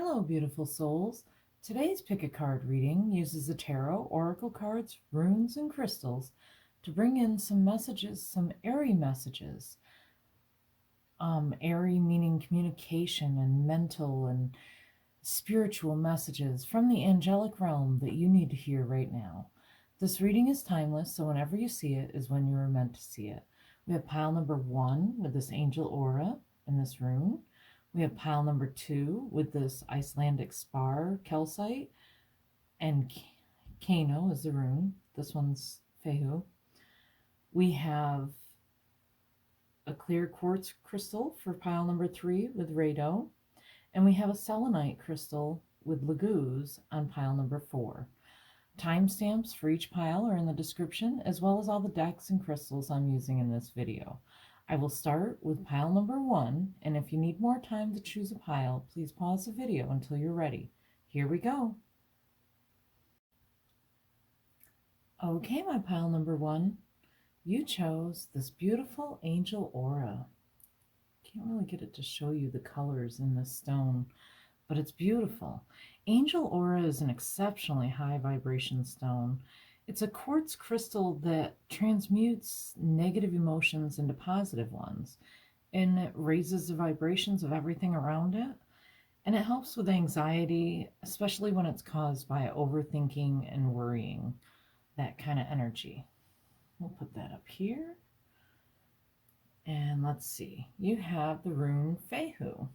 Hello, beautiful souls. Today's pick a card reading uses the tarot, oracle cards, runes, and crystals to bring in some messages, some airy messages. Airy meaning communication and mental and spiritual messages from the angelic realm that you need to hear right now. This reading is timeless, so whenever you see it is when you were meant to see it. We have pile number 1 with this angel aura in this rune. We have pile number 2 with this Icelandic spar calcite, and Kano is the rune. This one's Fehu. We have a clear quartz crystal for pile number 3 with Rado, and we have a selenite crystal with Laguz on pile number 4. Timestamps for each pile are in the description, as well as all the decks and crystals I'm using in this video. I will start with pile number 1, and if you need more time to choose a pile, please pause the video until you're ready. Here we go. Okay, my pile number 1, you chose this beautiful angel aura. Can't really get it to show you the colors in this stone, but it's beautiful. Angel aura is an exceptionally high vibration stone. It's a quartz crystal that transmutes negative emotions into positive ones, and it raises the vibrations of everything around it, and it helps with anxiety, especially when it's caused by overthinking and worrying, that kind of energy. We'll put that up here. And let's see, you have the rune Fehu.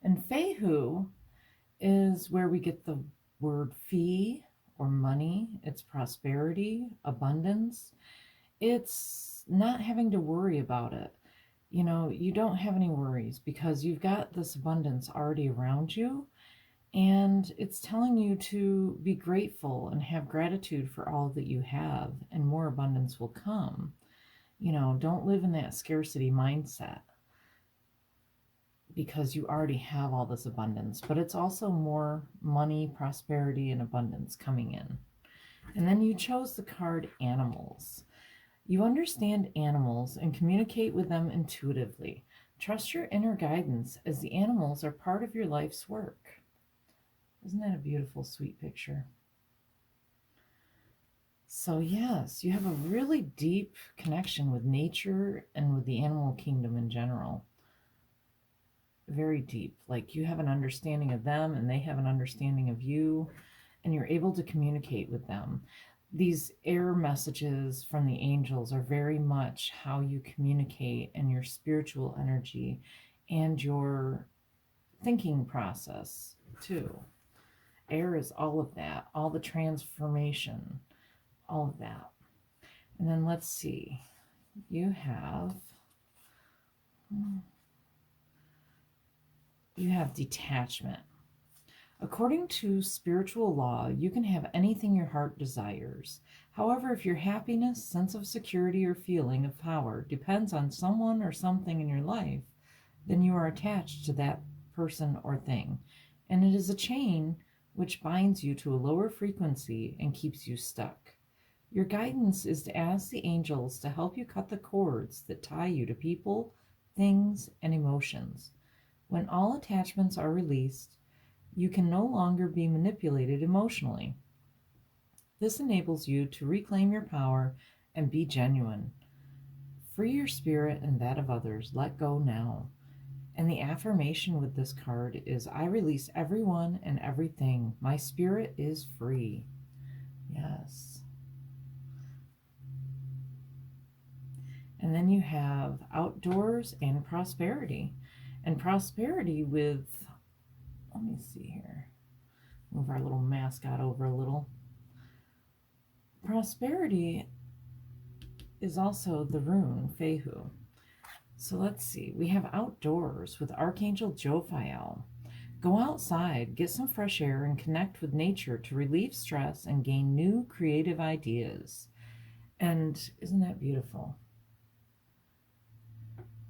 And Fehu is where we get the word fee or money. It's prosperity, abundance. It's not having to worry about it. You know, you don't have any worries because you've got this abundance already around you, and it's telling you to be grateful and have gratitude for all that you have, and more abundance will come. You know, don't live in that scarcity mindset, because you already have all this abundance, but it's also more money, prosperity, and abundance coming in. And then you chose the card animals. You understand animals and communicate with them intuitively. Trust your inner guidance, as the animals are part of your life's work. Isn't that a beautiful, sweet picture? So yes, you have a really deep connection with nature and with the animal kingdom in general. Very deep. Like, you have an understanding of them and they have an understanding of you, and you're able to communicate with them. These air messages from the angels are very much how you communicate, and your spiritual energy and your thinking process too. Air is all of that, all the transformation, all of that. And then let's see, you have detachment. According to spiritual law, you can have anything your heart desires. However, if your happiness, sense of security, or feeling of power depends on someone or something in your life, then you are attached to that person or thing, and it is a chain which binds you to a lower frequency and keeps you stuck. Your guidance is to ask the angels to help you cut the cords that tie you to people, things, and emotions. When all attachments are released, you can no longer be manipulated emotionally. This enables you to reclaim your power and be genuine. Free your spirit and that of others. Let go now. And the affirmation with this card is, I release everyone and everything. My spirit is free. Yes. And then you have outdoors and prosperity. And prosperity with, let me see here, move our little mascot over a little. Prosperity is also the rune Fehu. So let's see, we have outdoors with Archangel Jophiel. Go outside, get some fresh air, and connect with nature to relieve stress and gain new creative ideas. And isn't that beautiful?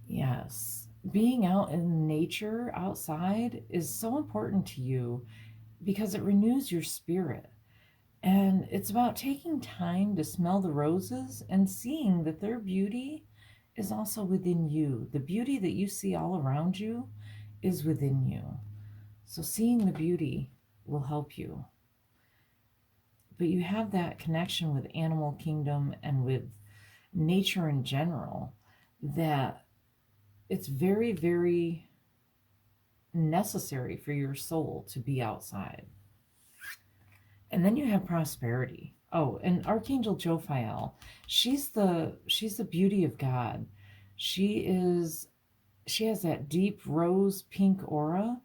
Yes. Being out in nature outside is so important to you because it renews your spirit. And it's about taking time to smell the roses and seeing that their beauty is also within you. The beauty that you see all around you is within you. So seeing the beauty will help you. But you have that connection with animal kingdom and with nature in general that it's very, very necessary for your soul to be outside. And then you have prosperity. Oh, and Archangel Jophiel, she's the beauty of God. She has that deep rose pink aura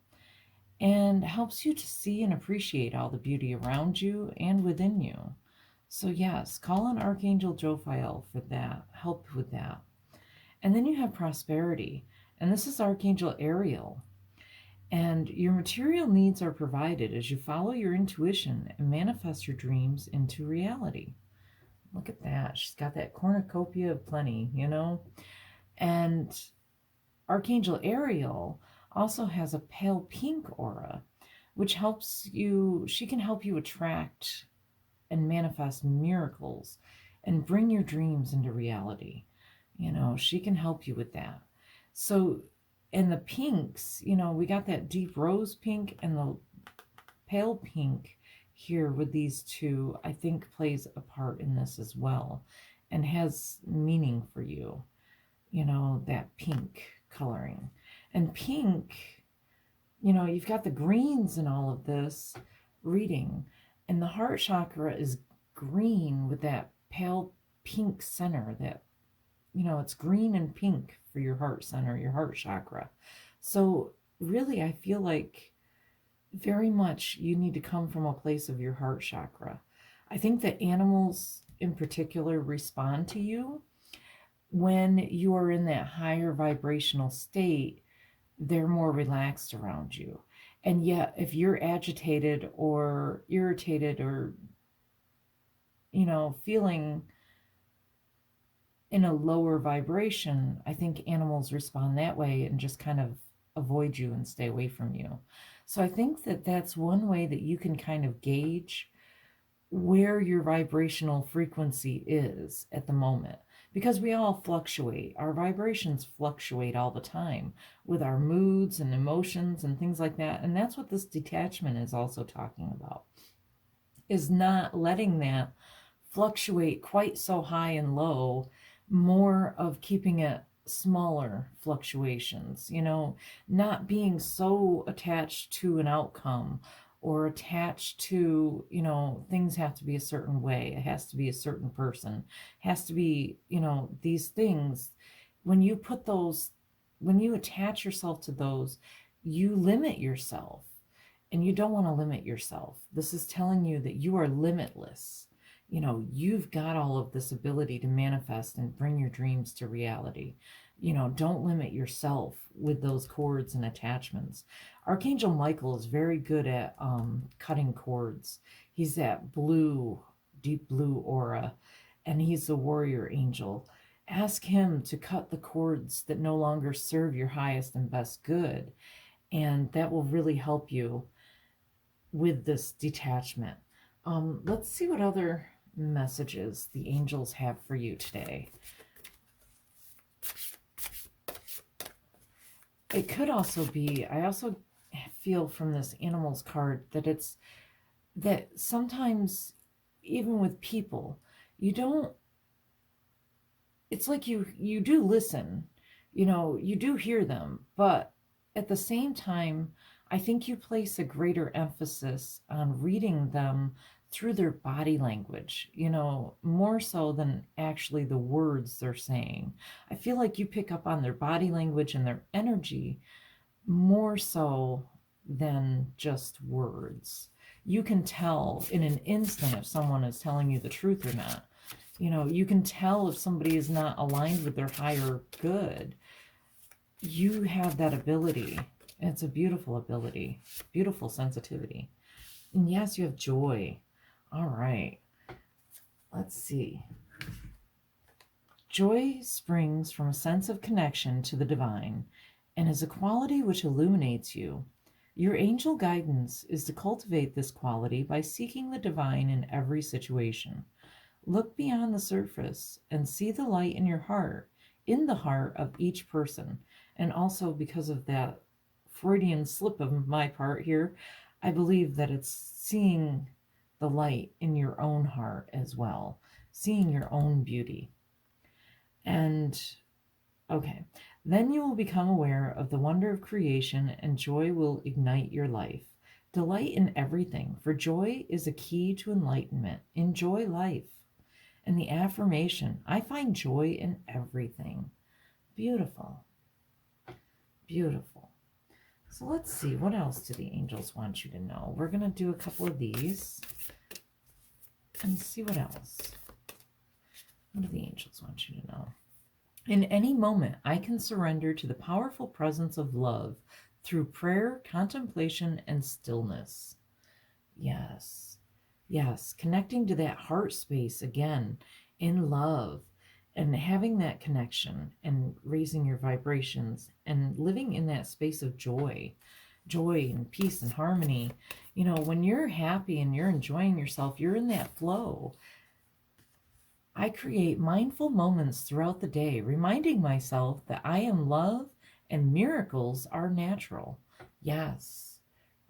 and helps you to see and appreciate all the beauty around you and within you. So yes, call on Archangel Jophiel for that, help with that. And then you have prosperity, and this is Archangel Ariel. And your material needs are provided as you follow your intuition and manifest your dreams into reality. Look at that. She's got that cornucopia of plenty, And Archangel Ariel also has a pale pink aura, which helps you, she can help you attract and manifest miracles and bring your dreams into reality. She can help you with that. So, and the pinks, we got that deep rose pink and the pale pink here with these two, I think plays a part in this as well and has meaning for you, that pink coloring. And pink, you've got the greens in all of this reading, and the heart chakra is green with that pale pink center that, it's green and pink for your heart center, your heart chakra. So really, I feel like very much you need to come from a place of your heart chakra. I think that animals in particular respond to you when you are in that higher vibrational state. They're more relaxed around you. And yet, if you're agitated or irritated or, feeling in a lower vibration, I think animals respond that way and just kind of avoid you and stay away from you. So I think that that's one way that you can kind of gauge where your vibrational frequency is at the moment. Because we all fluctuate. Our vibrations fluctuate all the time with our moods and emotions and things like that. And that's what this detachment is also talking about, is not letting that fluctuate quite so high and low, more of keeping it smaller fluctuations, not being so attached to an outcome or attached to, things have to be a certain way. It has to be a certain person, has to be, these things. When you attach yourself to those, you limit yourself, and you don't want to limit yourself. This is telling you that you are limitless. You've got all of this ability to manifest and bring your dreams to reality. Don't limit yourself with those cords and attachments. Archangel Michael is very good at cutting cords. He's that blue, deep blue aura, and he's a warrior angel. Ask him to cut the cords that no longer serve your highest and best good, and that will really help you with this detachment. Let's see what other messages the angels have for you today. It could also be, I also feel from this animals card that it's that sometimes even with people, it's like you do listen, you do hear them, but at the same time, I think you place a greater emphasis on reading them through their body language, more so than actually the words they're saying. I feel like you pick up on their body language and their energy more so than just words. You can tell in an instant if someone is telling you the truth or not. You can tell if somebody is not aligned with their higher good. You have that ability. It's a beautiful ability, beautiful sensitivity. And yes, you have joy. All right. Let's see. Joy springs from a sense of connection to the divine and is a quality which illuminates you. Your angel guidance is to cultivate this quality by seeking the divine in every situation. Look beyond the surface and see the light in your heart, in the heart of each person. And also because of that Freudian slip of my part here. I believe that it's seeing the light in your own heart as well, seeing your own beauty. And okay, then you will become aware of the wonder of creation, and joy will ignite your life. Delight in everything, for joy is a key to enlightenment. Enjoy life. And the affirmation, I find joy in everything. Beautiful. Beautiful. So let's see, what else do the angels want you to know? We're going to do a couple of these and see what else. What do the angels want you to know? In any moment, I can surrender to the powerful presence of love through prayer, contemplation, and stillness. Yes. Yes. Connecting to that heart space again in love and having that connection and raising your vibrations and living in that space of joy and peace and harmony. You know, when you're happy and you're enjoying yourself, you're in that flow. I create mindful moments throughout the day, reminding myself that I am love and miracles are natural. Yes,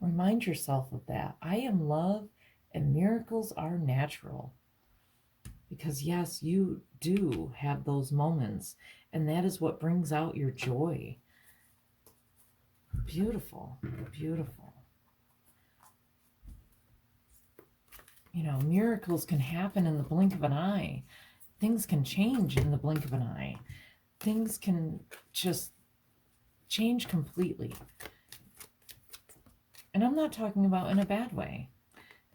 remind yourself of that. I am love and miracles are natural. Because yes, you do have those moments, and that is what brings out your joy. Beautiful, beautiful. You know, miracles can happen in the blink of an eye. Things can change in the blink of an eye. Things can just change completely. And I'm not talking about in a bad way.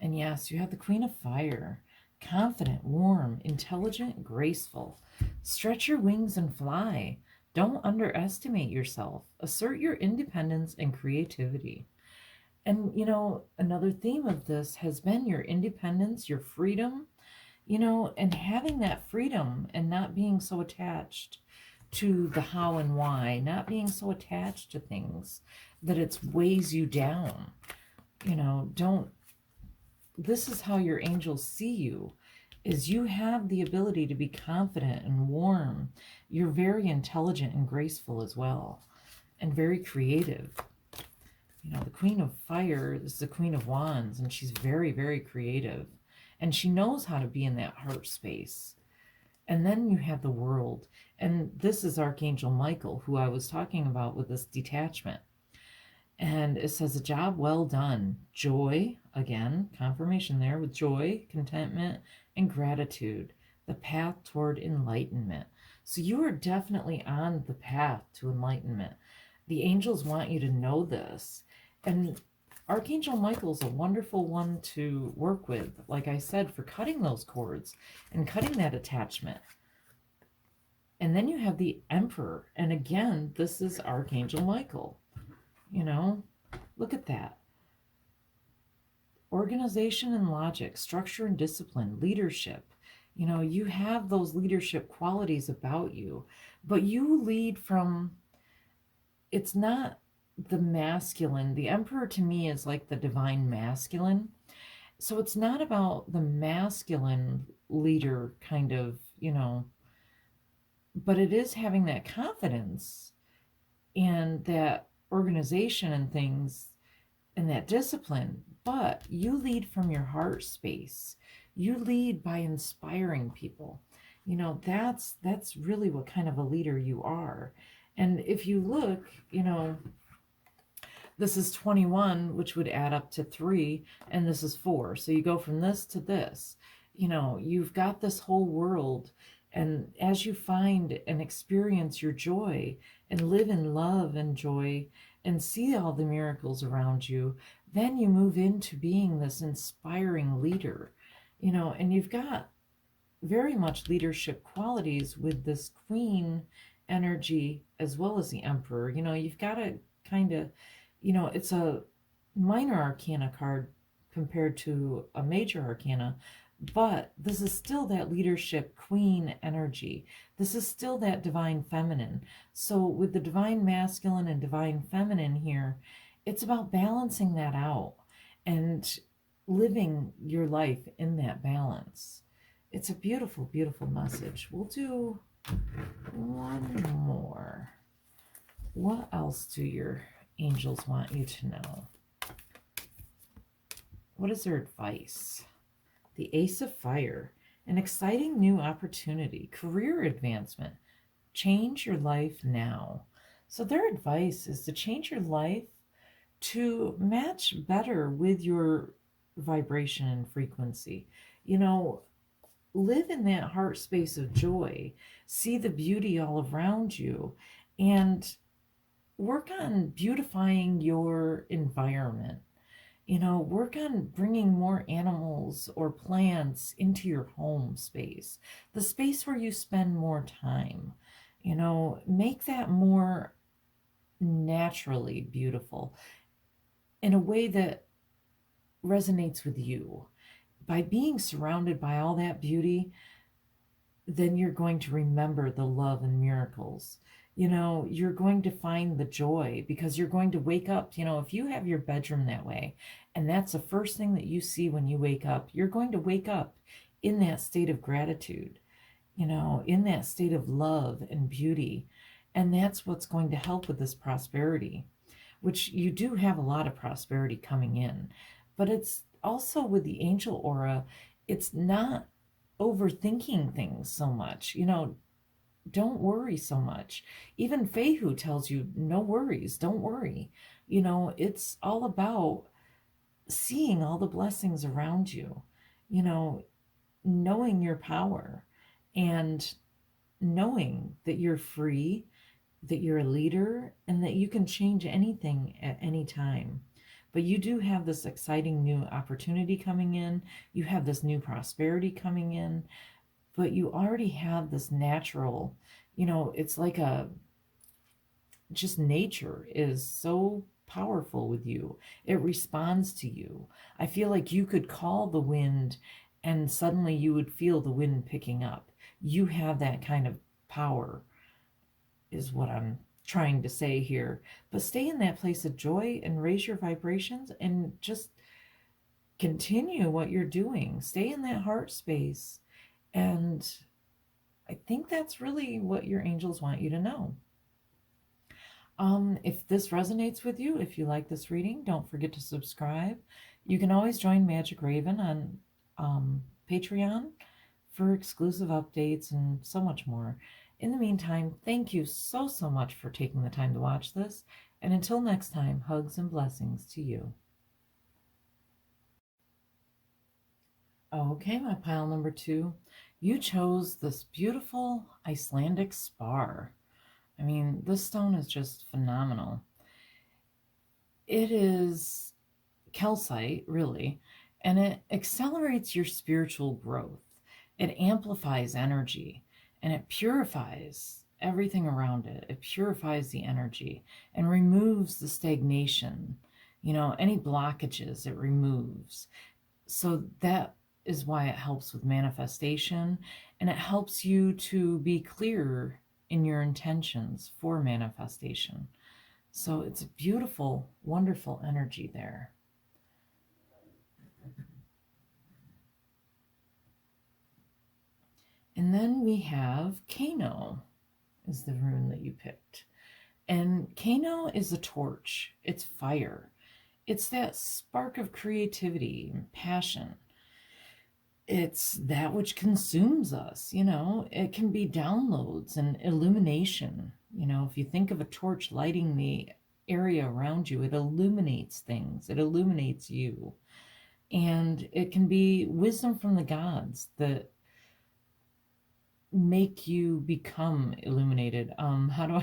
And yes, you have the Queen of Fire. Confident, warm, intelligent, graceful. Stretch your wings and fly. Don't underestimate yourself. Assert your independence and creativity. And, you know, another theme of this has been your independence, your freedom, you know, and having that freedom and not being so attached to the how and why, not being so attached to things that it weighs you down. You know, this is how your angels see you, is you have the ability to be confident and warm. You're very intelligent and graceful as well, and very creative. You know, the Queen of Fire is the Queen of Wands, and she's very, very creative. And she knows how to be in that heart space. And then you have the World. And this is Archangel Michael, who I was talking about with this detachment. And it says, a job well done. Joy, again, confirmation there with joy, contentment, and gratitude. The path toward enlightenment. So you are definitely on the path to enlightenment. The angels want you to know this. And Archangel Michael's a wonderful one to work with, like I said, for cutting those cords and cutting that attachment. And then you have the Emperor. And again, this is Archangel Michael. You know, look at that. Organization and logic, structure and discipline, leadership. You know, you have those leadership qualities about you, but you lead from, it's not the masculine. The Emperor to me is like the divine masculine. So it's not about the masculine leader kind of, you know, but it is having that confidence and that organization and things and that discipline. But you lead from your heart space. You lead by inspiring people. You know, that's really what kind of a leader you are. And if you look, you know, this is 21, which would add up to 3, and this is 4. So you go from this to this. You know, you've got this whole world. And as you find and experience your joy and live in love and joy and see all the miracles around you, then you move into being this inspiring leader. You know, and you've got very much leadership qualities with this Queen energy as well as the Emperor. You know, you've got to kind of, you know, it's a minor arcana card compared to a major arcana, but this is still that leadership Queen energy. This is still that divine feminine. So with the divine masculine and divine feminine here, it's about balancing that out and living your life in that balance. It's a beautiful, beautiful message. We'll do one more. What else do your angels want you to know? What is their advice? The Ace of Fire, an exciting new opportunity, career advancement. Change your life now. So their advice is to change your life to match better with your vibration and frequency. You know, live in that heart space of joy, see the beauty all around you, and work on beautifying your environment. You know, work on bringing more animals or plants into your home space, the space where you spend more time. You know, make that more naturally beautiful in a way that resonates with you. By being surrounded by all that beauty, then you're going to remember the love and miracles. You know, you're going to find the joy because you're going to wake up. You know, if you have your bedroom that way, and that's the first thing that you see when you wake up, you're going to wake up in that state of gratitude, you know, in that state of love and beauty. And that's what's going to help with this prosperity, which you do have a lot of prosperity coming in. But it's also with the angel aura, it's not overthinking things so much. You know, don't worry so much. Even Fehu tells you, no worries, don't worry. You know, it's all about seeing all the blessings around you, you know, knowing your power and knowing that you're free, that you're a leader, and that you can change anything at any time. But you do have this exciting new opportunity coming in. You have this new prosperity coming in, but you already have this natural, you know, it's like just nature is so powerful with you. It responds to you. I feel like you could call the wind and suddenly you would feel the wind picking up. You have that kind of power, is what I'm trying to say here. But stay in that place of joy and raise your vibrations and just continue what you're doing. Stay in that heart space. And I think that's really what your angels want you to know. If this resonates with you, if you like this reading, don't forget to subscribe. You can always join Magic Raven on Patreon for exclusive updates and so much more. In the meantime, thank you so much for taking the time to watch this. And until next time, hugs and blessings to you. Okay, my pile number 2. You chose this beautiful Icelandic spar. I mean, this stone is just phenomenal. It is calcite, really, and it accelerates your spiritual growth. It amplifies energy, and it purifies everything around it. It purifies the energy and removes the stagnation. You know, any blockages it removes. So that is why it helps with manifestation, and it helps you to be clear in your intentions for manifestation. So it's a beautiful, wonderful energy there. And then we have Kano is the rune that you picked. And Kano is a torch. It's fire. It's that spark of creativity and passion. It's that which consumes us, you know. It can be downloads and illumination. You know, if you think of a torch lighting the area around you, it illuminates things. It illuminates you. And it can be wisdom from the gods that make you become illuminated. How do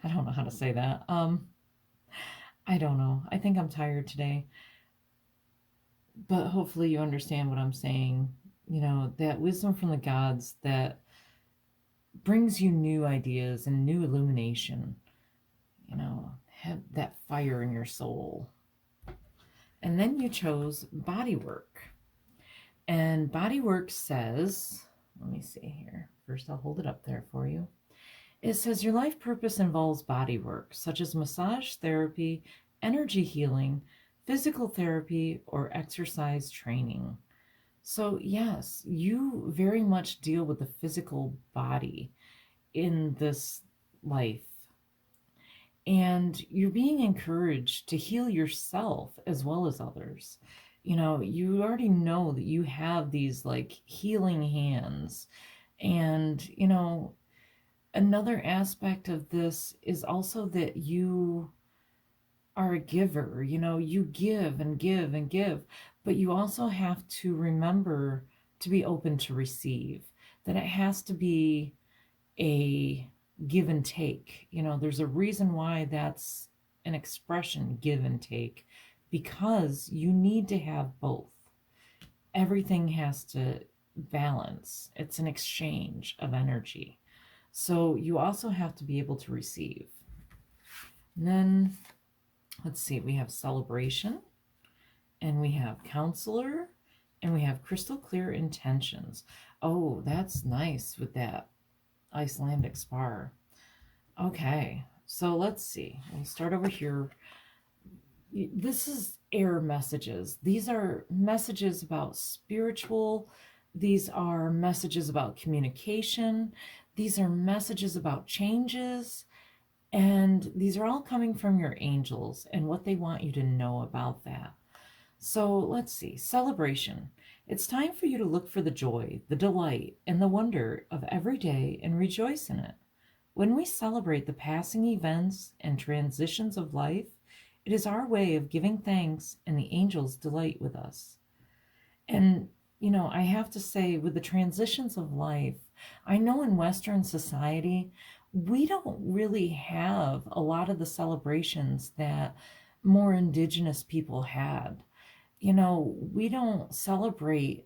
I don't know how to say that. I don't know. I think I'm tired today. But hopefully you understand what I'm saying. You know, that wisdom from the gods that brings you new ideas and new illumination. You know, have that fire in your soul. And then you chose bodywork. And bodywork says, let me see here. First, I'll hold it up there for you. It says your life purpose involves body work, such as massage therapy, energy healing, physical therapy, or exercise training. So yes, you very much deal with the physical body in this life. and you're being encouraged to heal yourself as well as others. You already know that you have these like healing hands. And another aspect of this is also that you are a giver. You give and give and give, but you also have to remember to be open to receive, that it has to be a give and take. There's a reason why that's an expression, give and take, because you need to have both. Everything has to balance. It's an exchange of energy. So you also have to be able to receive. And then, let's see, we have celebration, and we have counselor, and we have crystal clear intentions. Oh, that's nice with that Icelandic spar. Okay, so let's see. We'll start over here. This is air messages. These are messages about spiritual. These are messages about communication. These are messages about changes. And these are all coming from your angels and what they want you to know about that. So let's see. Celebration. It's time for you to look for the joy, the delight, and the wonder of every day and rejoice in it. When we celebrate the passing events and transitions of life, it is our way of giving thanks, and the angels delight with us. And, I have to say, with the transitions of life, I know in Western society, we don't really have a lot of the celebrations that more indigenous people had. We don't celebrate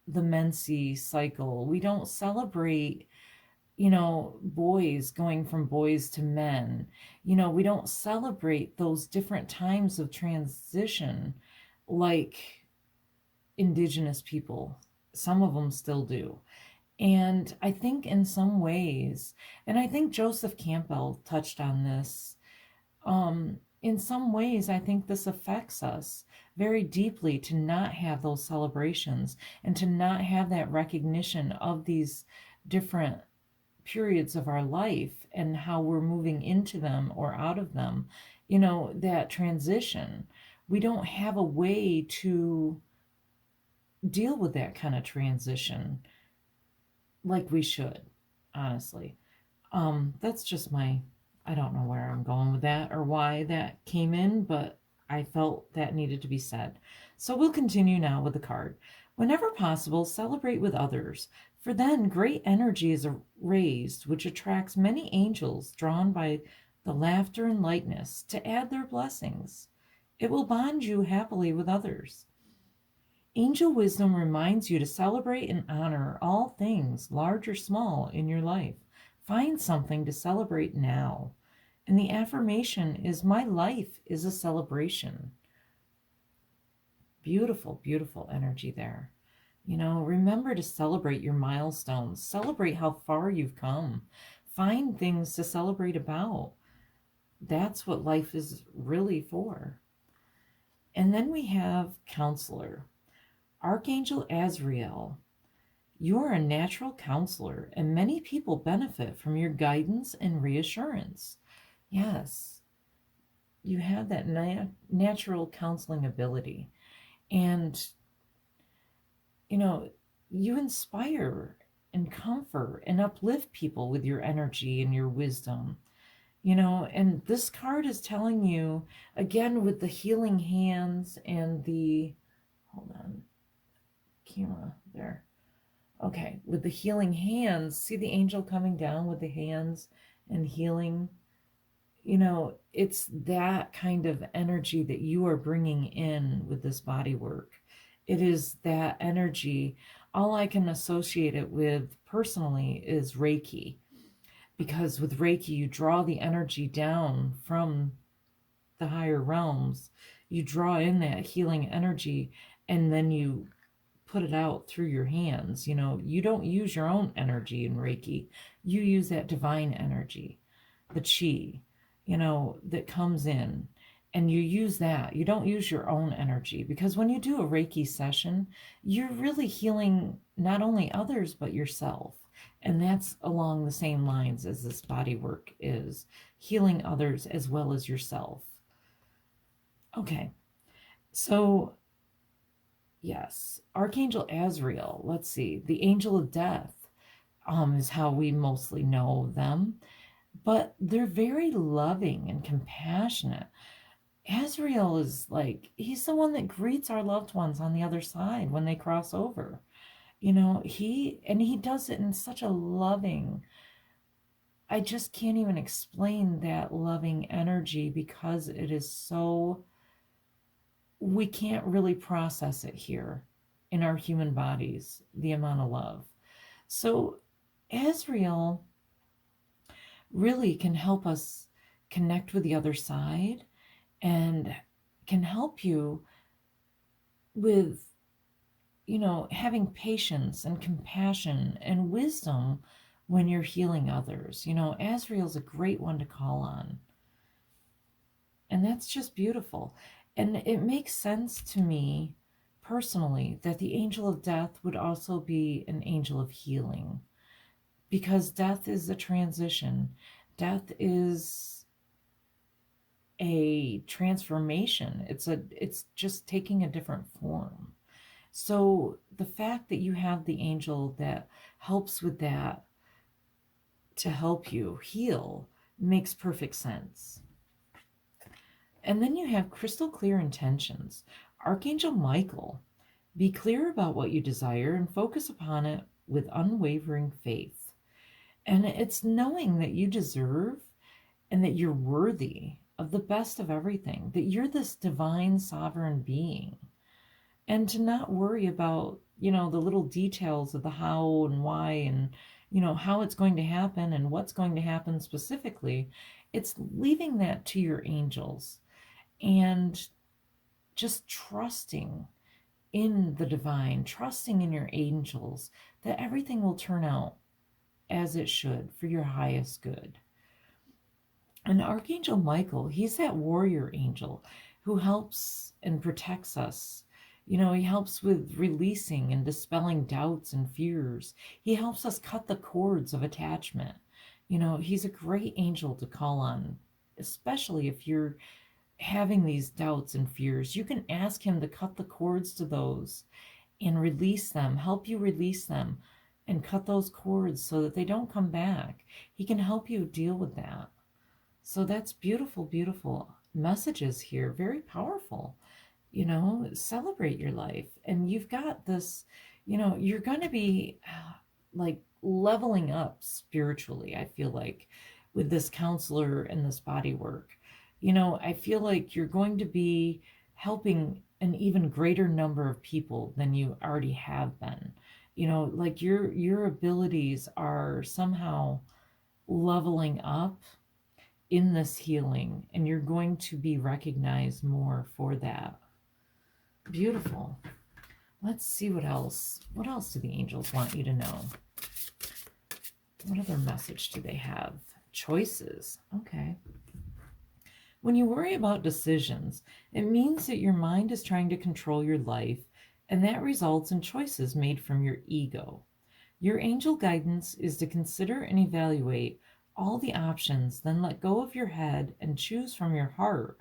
the Menses cycle. We don't celebrate, boys going from boys to men. We don't celebrate those different times of transition like indigenous people. Some of them still do. And I think in some ways, and I think Joseph Campbell touched on this, in some ways, I think this affects us very deeply to not have those celebrations and to not have that recognition of these different periods of our life and how we're moving into them or out of them. That transition. We don't have a way to deal with that kind of transition like we should, honestly. That's just I don't know where I'm going with that or why that came in, but I felt that needed to be said. So we'll continue now with the card. Whenever possible, celebrate with others, for then great energy is raised, which attracts many angels drawn by the laughter and lightness to add their blessings. It will bond you happily with others. Angel wisdom reminds you to celebrate and honor all things, large or small, in your life. Find something to celebrate now. And the affirmation is, my life is a celebration. Beautiful, beautiful energy there. Remember to celebrate your milestones. Celebrate how far you've come. Find things to celebrate about. That's what life is really for. And then we have counselor. Archangel Azrael. You're a natural counselor, and many people benefit from your guidance and reassurance. Yes, you have that natural counseling ability. And, you inspire and comfort and uplift people with your energy and your wisdom. And this card is telling you, again, with the healing hands and hold on, camera there. Okay, with the healing hands, see the angel coming down with the hands and healing? It's that kind of energy that you are bringing in with this body work. It is that energy. All I can associate it with personally is Reiki, because with Reiki, you draw the energy down from the higher realms. You draw in that healing energy, and then you put it out through your hands. You don't use your own energy in Reiki. You use that divine energy, the chi, that comes in, and you use that. You don't use your own energy, because when you do a Reiki session, you're really healing not only others, but yourself. And that's along the same lines as this body work is, healing others as well as yourself. Okay, so yes, Archangel Azrael, let's see, the angel of death is how we mostly know them, but they're very loving and compassionate. Azrael is like, he's the one that greets our loved ones on the other side when they cross over. He does it in such a loving, I just can't even explain that loving energy because it is so, we can't really process it here in our human bodies, the amount of love. So, Azrael really can help us connect with the other side and can help you with, having patience and compassion and wisdom when you're healing others. Azrael's a great one to call on. And that's just beautiful. And it makes sense to me personally that the angel of death would also be an angel of healing, because death is a transition. Death is a transformation. It's just taking a different form. So the fact that you have the angel that helps with that to help you heal makes perfect sense. And then you have crystal clear intentions. Archangel Michael, be clear about what you desire and focus upon it with unwavering faith. And it's knowing that you deserve and that you're worthy of the best of everything, that you're this divine sovereign being. And to not worry about, the little details of the how and why and, how it's going to happen and what's going to happen specifically. It's leaving that to your angels and just trusting in the divine, trusting in your angels, that everything will turn out as it should for your highest good. And Archangel Michael, he's that warrior angel who helps and protects us. He helps with releasing and dispelling doubts and fears. He helps us cut the cords of attachment. He's a great angel to call on, especially if you're having these doubts and fears. You can ask him to cut the cords to those and release them, help you release them and cut those cords so that they don't come back. He can help you deal with that. So that's beautiful, beautiful messages here, very powerful. Celebrate your life. And you've got this, you're going to be like leveling up spiritually, I feel like, with this counselor and this body work. I feel like you're going to be helping an even greater number of people than you already have been. Like your abilities are somehow leveling up in this healing, and you're going to be recognized more for that. Beautiful. Let's see what else. What else do the angels want you to know? What other message do they have? Choices. Okay. When you worry about decisions, it means that your mind is trying to control your life, and that results in choices made from your ego. Your angel guidance is to consider and evaluate all the options, then let go of your head and choose from your heart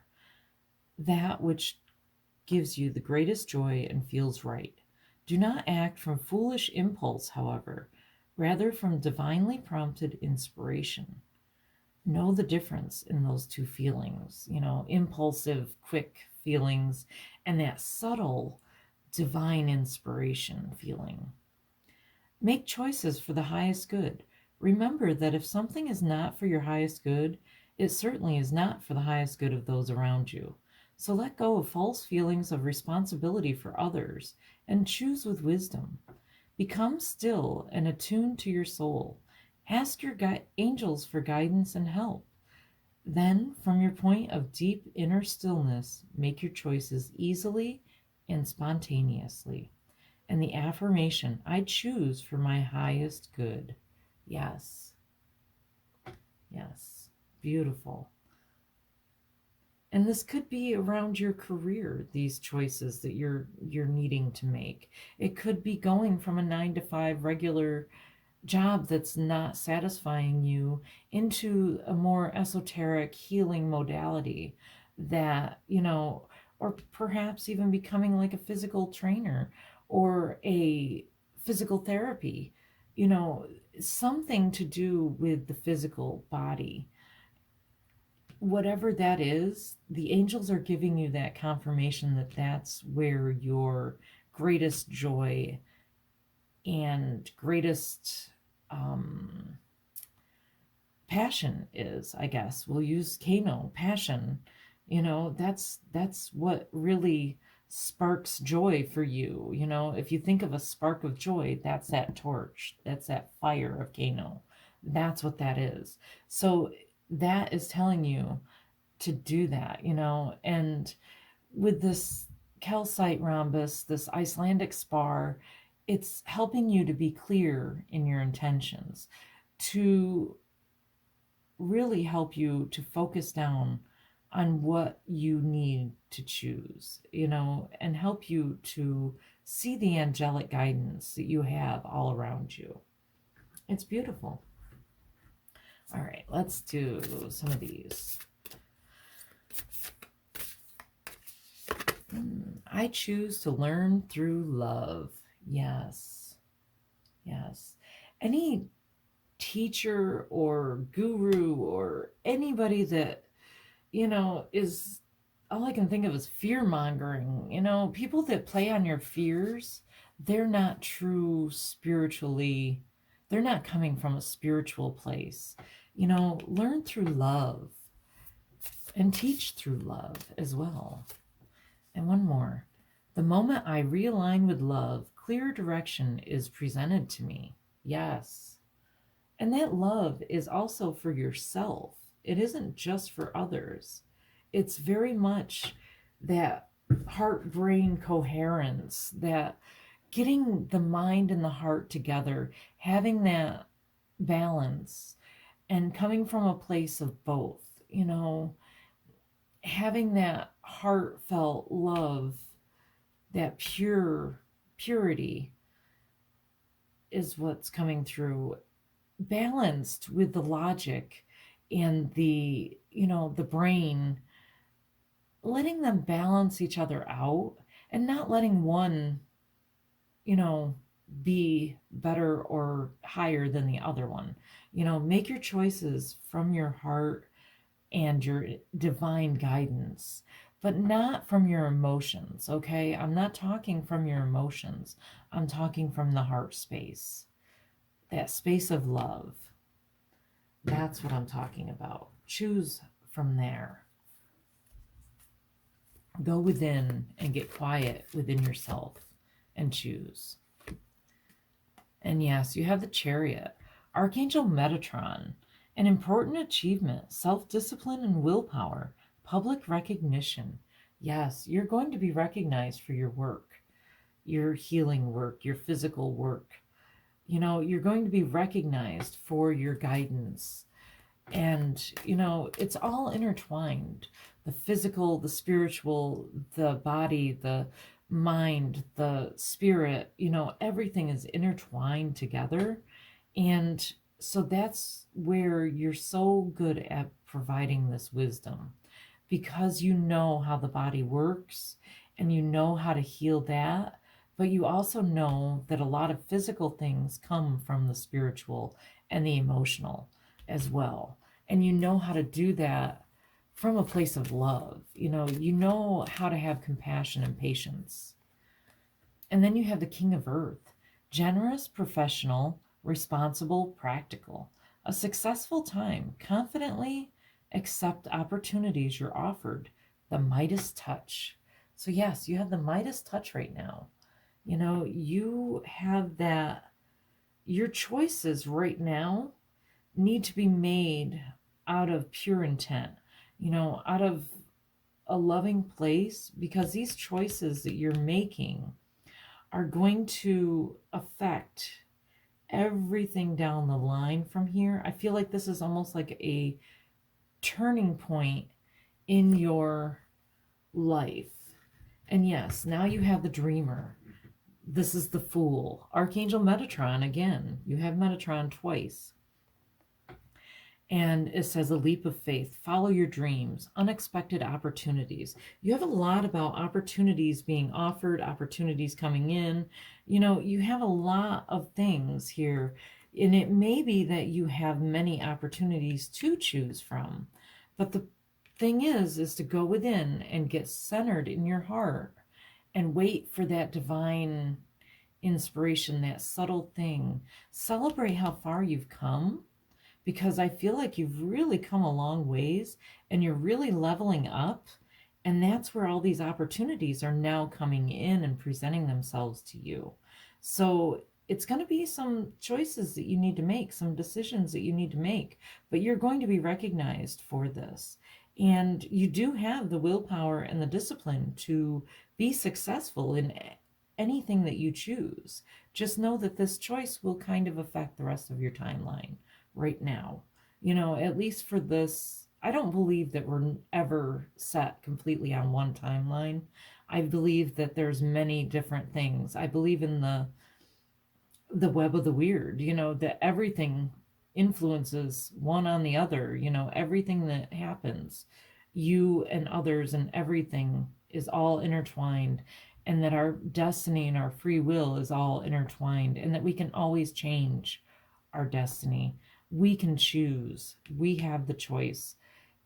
that which gives you the greatest joy and feels right. Do not act from foolish impulse, however, rather from divinely prompted inspiration. Know the difference in those two feelings, impulsive, quick feelings, and that subtle divine inspiration feeling. Make choices for the highest good. Remember that if something is not for your highest good, it certainly is not for the highest good of those around you. So let go of false feelings of responsibility for others and choose with wisdom. Become still and attuned to your soul. Ask your angels for guidance and help. Then, from your point of deep inner stillness, make your choices easily and spontaneously. And the affirmation, I choose for my highest good. Yes. Yes. Beautiful. And this could be around your career, these choices that you're needing to make. It could be going from a 9 to 5 regular job that's not satisfying you into a more esoteric healing modality that, or perhaps even becoming like a physical trainer or a physical therapy, you know, something to do with the physical body. Whatever that is, the angels are giving you that confirmation that that's where your greatest joy and greatest um, passion is, I guess. We'll use Kano, passion. That's what really sparks joy for you. If you think of a spark of joy, that's that torch, that's that fire of Kano. That's what that is. So that is telling you to do that, and with this calcite rhombus, this Icelandic spar, it's helping you to be clear in your intentions, to really help you to focus down on what you need to choose, and help you to see the angelic guidance that you have all around you. It's beautiful. All right, let's do some of these. I choose to learn through love. Yes. Yes. Any teacher or guru or anybody that, is, all I can think of is fear mongering. People that play on your fears, they're not true spiritually, they're not coming from a spiritual place. Learn through love and teach through love as well. And one more. The moment I realign with love, clear direction is presented to me. Yes. And that love is also for yourself. It isn't just for others. It's very much that heart brain coherence, that getting the mind and the heart together, having that balance, and coming from a place of both, having that heartfelt love, that purity is what's coming through, balanced with the logic and the brain, letting them balance each other out and not letting one, be better or higher than the other one. Make your choices from your heart and your divine guidance, but not from your emotions, okay? I'm not talking from your emotions. I'm talking from the heart space, that space of love. That's what I'm talking about. Choose from there. Go within and get quiet within yourself and choose. And yes, you have the Chariot, Archangel Metatron, an important achievement, self-discipline and willpower, public recognition. Yes, you're going to be recognized for your work, your healing work, your physical work. You're going to be recognized for your guidance. And, it's all intertwined. The physical, the spiritual, the body, the mind, the spirit, everything is intertwined together. And so that's where you're so good at providing this wisdom, because you know how the body works and you know how to heal that. But you also know that a lot of physical things come from the spiritual and the emotional as well. And you know how to do that from a place of love. You know how to have compassion and patience. And then you have the King of Earth, generous, professional, responsible, practical. A successful time, confidently accept opportunities you're offered. The Midas touch. So yes, you have the Midas touch right now. You have that. Your choices right now need to be made out of pure intent, out of a loving place, because these choices that you're making are going to affect everything down the line from here. I feel like this is almost like a turning point in your life. And yes, now you have the dreamer. This is the Fool. Archangel Metatron again. You have Metatron twice. And it says a leap of faith, follow your dreams, unexpected opportunities. You have a lot about opportunities being offered, opportunities coming in. You have a lot of things here. And it may be that you have many opportunities to choose from. But the thing is to go within and get centered in your heart and wait for that divine inspiration, that subtle thing. Celebrate how far you've come, because I feel like you've really come a long ways and you're really leveling up. And that's where all these opportunities are now coming in and presenting themselves to you. So it's going to be some choices that you need to make, some decisions that you need to make, but you're going to be recognized for this. And you do have the willpower and the discipline to be successful in anything that you choose. Just know that this choice will kind of affect the rest of your timeline right now. At least for this, I don't believe that we're ever set completely on one timeline. I believe that there's many different things. I believe in the web of the weird, that everything influences one on the other, everything that happens, you and others and everything is all intertwined, and that our destiny and our free will is all intertwined, and that we can always change our destiny. We can choose. We have the choice,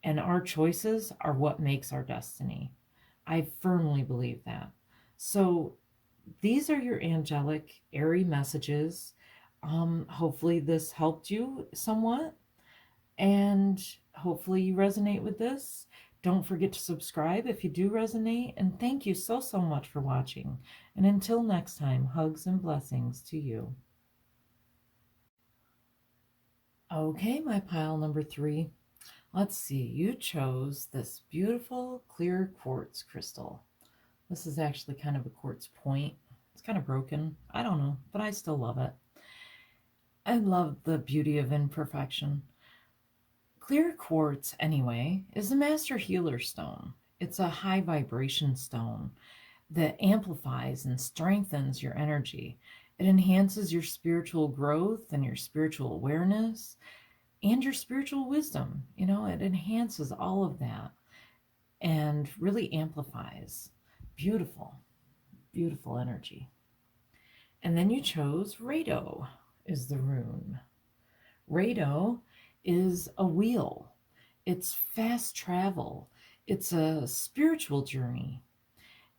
and our choices are what makes our destiny. I firmly believe that. So these are your angelic, airy messages. Hopefully this helped you somewhat, and hopefully you resonate with this. Don't forget to subscribe if you do resonate, and thank you so much for watching. And until next time, hugs and blessings to you. Okay, my pile number 3. Let's see, you chose this beautiful clear quartz crystal. This is actually kind of a quartz point. It's kind of broken. I don't know, but I still love it. I love the beauty of imperfection. Clear quartz, anyway, is a master healer stone. It's a high vibration stone that amplifies and strengthens your energy. It enhances your spiritual growth and your spiritual awareness and your spiritual wisdom. It enhances all of that and really amplifies. Beautiful, beautiful energy. And then you chose Rado is the rune. Rado is a wheel. It's fast travel. It's a spiritual journey.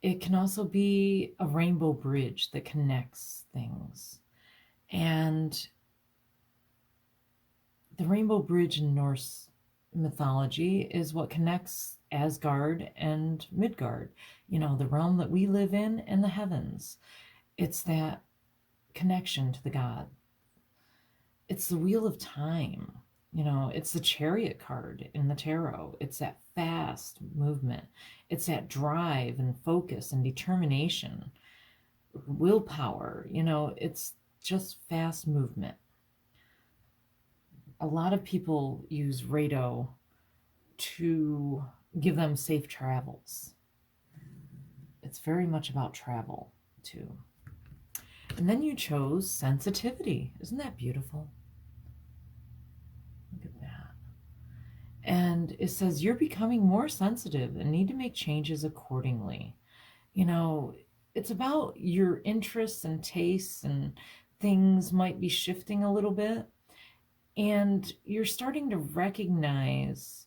It can also be a rainbow bridge that connects things. And the rainbow bridge in Norse mythology is what connects Asgard and Midgard, the realm that we live in and the heavens. It's that connection to the god. It's the wheel of time. It's the chariot card in the tarot. It's that fast movement. It's that drive and focus and determination, willpower. It's just fast movement. A lot of people use Rado to give them safe travels. It's very much about travel, too. And then you chose sensitivity. Isn't that beautiful? Look at that. And it says you're becoming more sensitive and need to make changes accordingly. It's about your interests and tastes, and things might be shifting a little bit. And you're starting to recognize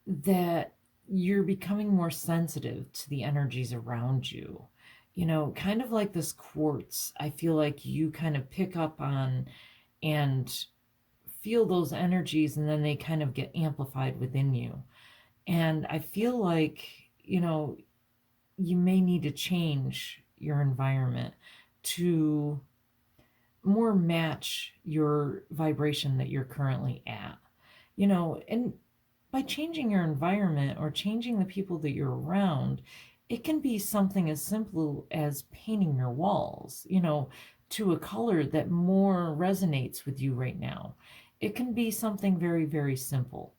that you're becoming more sensitive to the energies around you. Kind of like this quartz, I feel like you kind of pick up on and feel those energies, and then they kind of get amplified within you. And I feel like, you may need to change your environment to more match your vibration that you're currently at. And by changing your environment or changing the people that you're around, it can be something as simple as painting your walls, to a color that more resonates with you right now. It can be something very, very simple.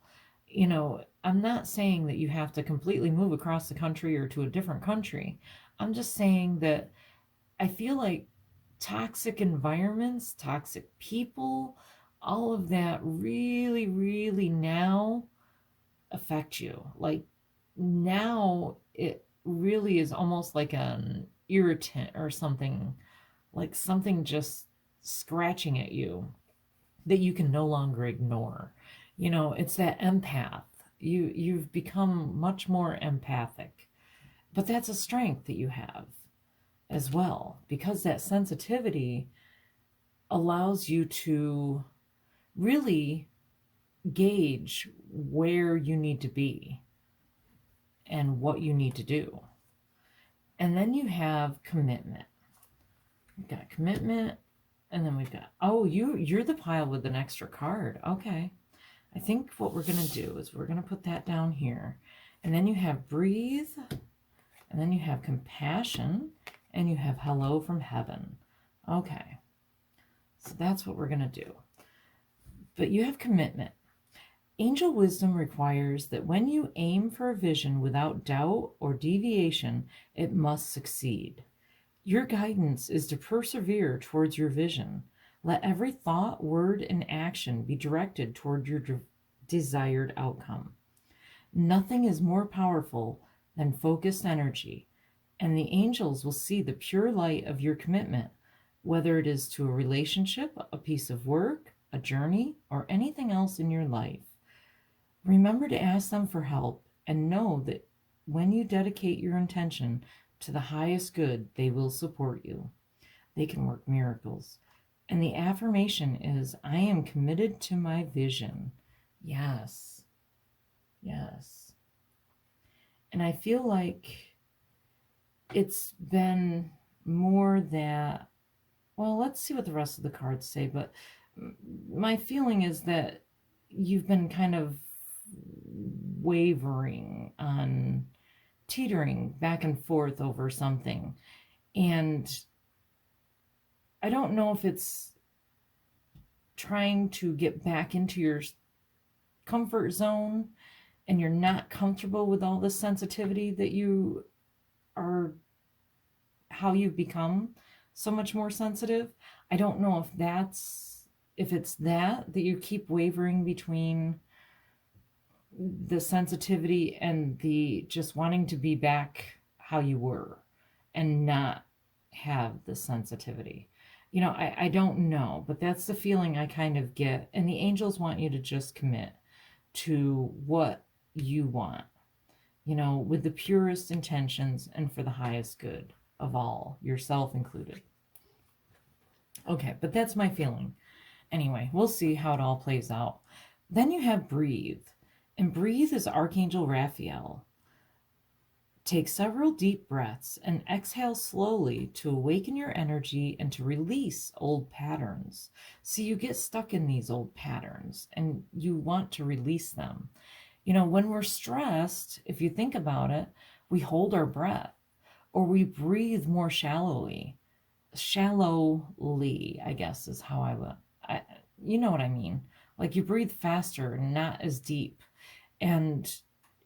I'm not saying that you have to completely move across the country or to a different country. I'm just saying that I feel like toxic environments, toxic people, all of that really, really now affect you. Like now it really is almost like an irritant or something, like something just scratching at you that you can no longer ignore. It's that empath. You've become much more empathic. But that's a strength that you have as well, because that sensitivity allows you to really gauge where you need to be and what you need to do. And then you have commitment. We've got commitment, and then we've got, oh, you're the pile with an extra card. Okay. I think what we're going to do is we're going to put that down here. And then you have breathe, and then you have compassion, and you have hello from heaven. Okay. So that's what we're going to do. But you have commitment. Angel wisdom requires that when you aim for a vision without doubt or deviation, it must succeed. Your guidance is to persevere towards your vision. Let every thought, word, and action be directed toward your desired outcome. Nothing is more powerful than focused energy, and the angels will see the pure light of your commitment, whether it is to a relationship, a piece of work, a journey, or anything else in your life. Remember to ask them for help and know that when you dedicate your intention to the highest good, they will support you. They can work miracles. And the affirmation is, I am committed to my vision. Yes. Yes. And I feel like it's been more that, well, let's see what the rest of the cards say, but my feeling is that you've been kind of wavering on, teetering back and forth over something. And I don't know if it's trying to get back into your comfort zone and you're not comfortable with all the sensitivity that you are, how you've become so much more sensitive. I don't know if it's that you keep wavering between the sensitivity and the just wanting to be back how you were and not have the sensitivity. I don't know, but that's the feeling I kind of get. And the angels want you to just commit to what you want, with the purest intentions and for the highest good of all, yourself included. Okay, but that's my feeling. Anyway, we'll see how it all plays out. Then you have breathe. And breathe is Archangel Raphael. Take several deep breaths and exhale slowly to awaken your energy and to release old patterns. See, you get stuck in these old patterns and you want to release them. When we're stressed, if you think about it, we hold our breath or we breathe more shallowly, I guess is how you know what I mean? Like you breathe faster, not as deep. And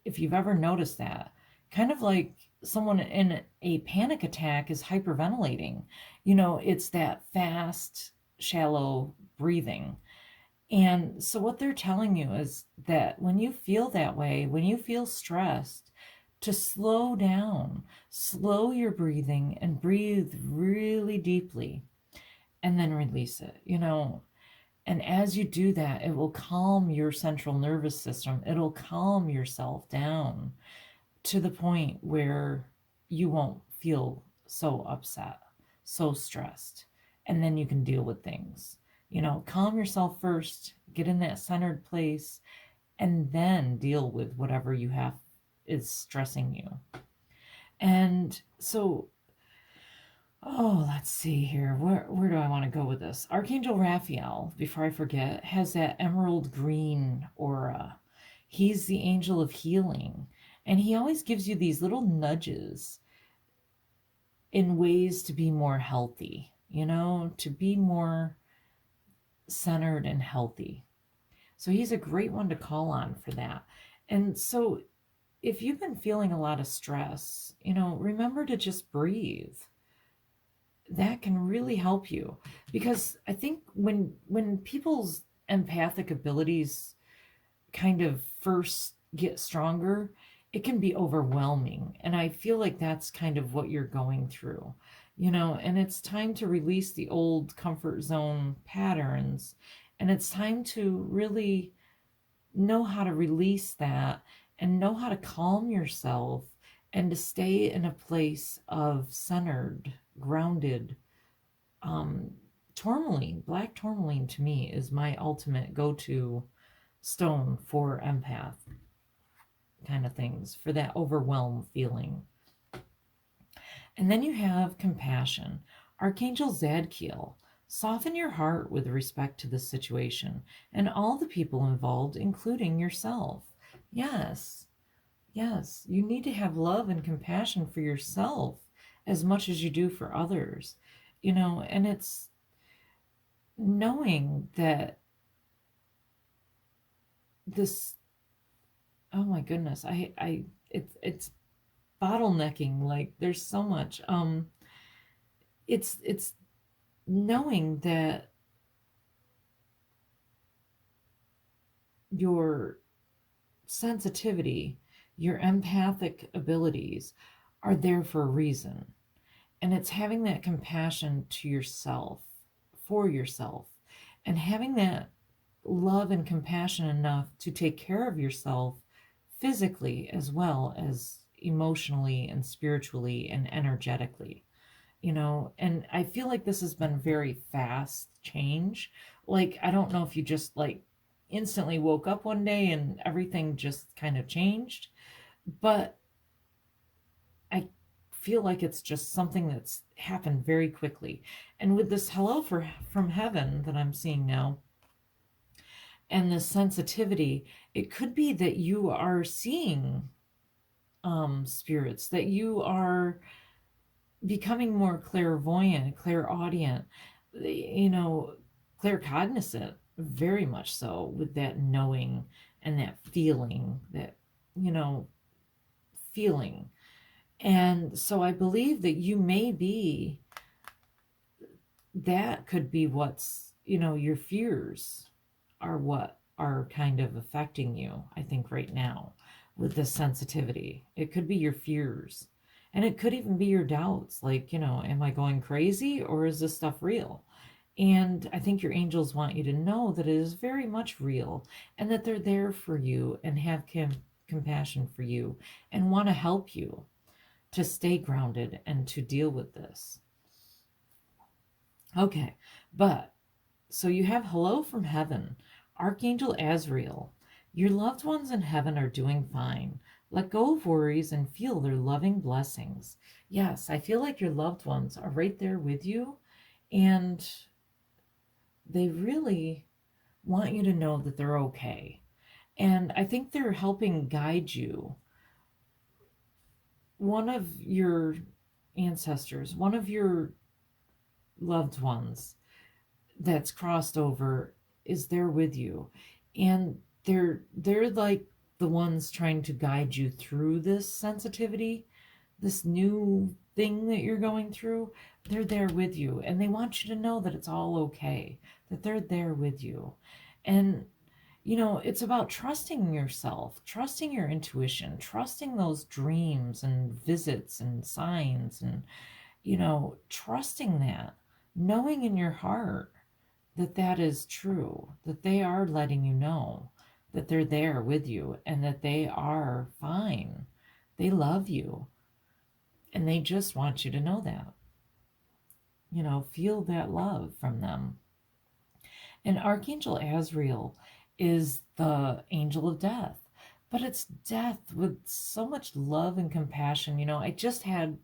if you've ever noticed that, kind of like someone in a panic attack is hyperventilating, it's that fast, shallow breathing. And so what they're telling you is that when you feel that way, when you feel stressed, to slow down, slow your breathing and breathe really deeply and then release it, And as you do that, it will calm your central nervous system. It'll calm yourself down to the point where you won't feel so upset, so stressed, and then you can deal with things. Calm yourself first, get in that centered place, and then deal with whatever you have is stressing you. And so, let's see here. Where do I want to go with this? Archangel Raphael, before I forget, has that emerald green aura. He's the angel of healing. And he always gives you these little nudges in ways to be more healthy, to be more centered and healthy. So he's a great one to call on for that. And so if you've been feeling a lot of stress, remember to just breathe. that can really help you, because I think when people's empathic abilities kind of first get stronger, it can be overwhelming. And I feel like that's kind of what you're going through, and it's time to release the old comfort zone patterns. And it's time to really know how to release that and know how to calm yourself and to stay in a place of centered, grounded, um, tourmaline. Black tourmaline to me is my ultimate go-to stone for empath kind of things, for that overwhelmed feeling. And then you have compassion. Archangel Zadkiel, soften your heart with respect to the situation and all the people involved, including yourself. Yes, yes, you need to have love and compassion for yourself as much as you do for others, and it's knowing that this, oh my goodness, it's bottlenecking. Like, there's so much. It's knowing that your sensitivity, your empathic abilities are there for a reason. And it's having that compassion to yourself, for yourself, and having that love and compassion enough to take care of yourself physically as well as emotionally and spiritually and energetically. And I feel like this has been very fast change. Like, I don't know if you just like instantly woke up one day and everything just kind of changed, but I feel like it's just something that's happened very quickly. And with this from heaven that I'm seeing now, and this sensitivity, it could be that you are seeing spirits, that you are becoming more clairvoyant, clairaudient, claircognizant, very much so, with that knowing and that feeling, you know, feeling. And so I believe that you may be, that could be what's, your fears are what are kind of affecting you, I think, right now with this sensitivity. It could be your fears. And it could even be your doubts, like, am I going crazy or is this stuff real? And I think your angels want you to know that it is very much real and that they're there for you and have compassion for you and want to help you to stay grounded and to deal with this. Okay, but so you have hello from heaven, Archangel Azrael. Your loved ones in heaven are doing fine. Let go of worries and feel their loving blessings. Yes, I feel like your loved ones are right there with you, and they really want you to know that they're okay. And I think they're helping guide you. One of your ancestors, one of your loved ones that's crossed over is there with you, and they're like the ones trying to guide you through this sensitivity, this new thing that you're going through. They're there with you, and they want you to know that it's all okay, that they're there with you. And it's about trusting yourself, trusting your intuition, trusting those dreams and visits and signs, and trusting that, knowing in your heart that that is true, that they are letting you know that they're there with you and that they are fine. They love you and they just want you to know that. Feel that love from them. And Archangel Azrael is the angel of death, but it's death with so much love and compassion. I just had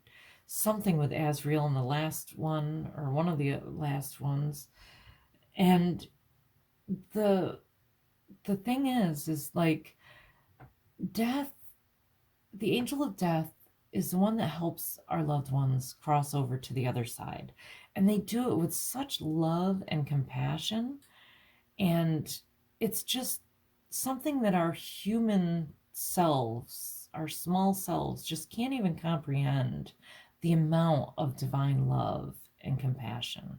something with Azrael in the last one, or one of the last ones, and the thing is like, death, the angel of death is the one that helps our loved ones cross over to the other side, and they do it with such love and compassion. And it's just something that our human selves, our small selves, just can't even comprehend, the amount of divine love and compassion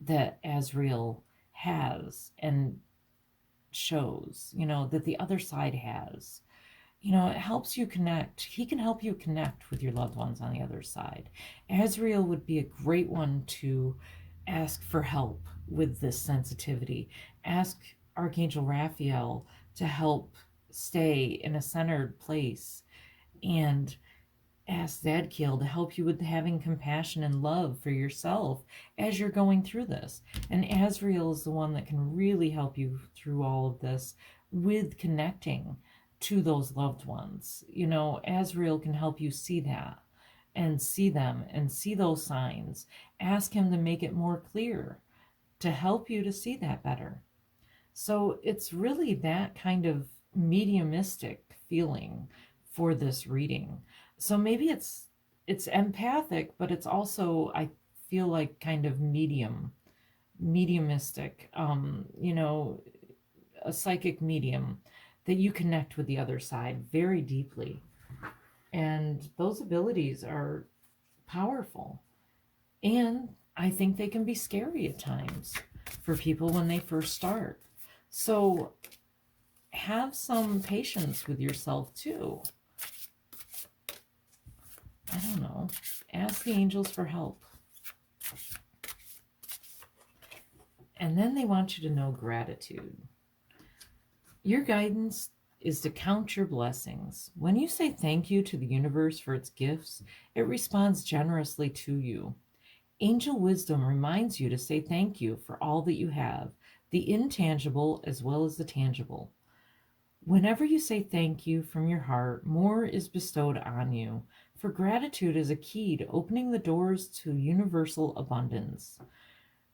that Azrael has and shows, that the other side has. It helps you connect. He can help you connect with your loved ones on the other side. Azrael would be a great one to ask for help with this sensitivity. Ask Archangel Raphael to help stay in a centered place, and ask Zadkiel to help you with having compassion and love for yourself as you're going through this. And Azrael is the one that can really help you through all of this with connecting to those loved ones. Azrael can help you see that and see them and see those signs. Ask him to make it more clear, to help you to see that better. So it's really that kind of mediumistic feeling for this reading. So maybe it's empathic, but it's also, I feel like, kind of mediumistic, a psychic medium that you connect with the other side very deeply. And those abilities are powerful. And I think they can be scary at times for people when they first start. So have some patience with yourself too. I don't know. Ask the angels for help. And then they want you to know gratitude. Your guidance is to count your blessings. When you say thank you to the universe for its gifts, it responds generously to you. Angel wisdom reminds you to say thank you for all that you have, the intangible as well as the tangible. Whenever you say thank you from your heart, more is bestowed on you, for gratitude is a key to opening the doors to universal abundance.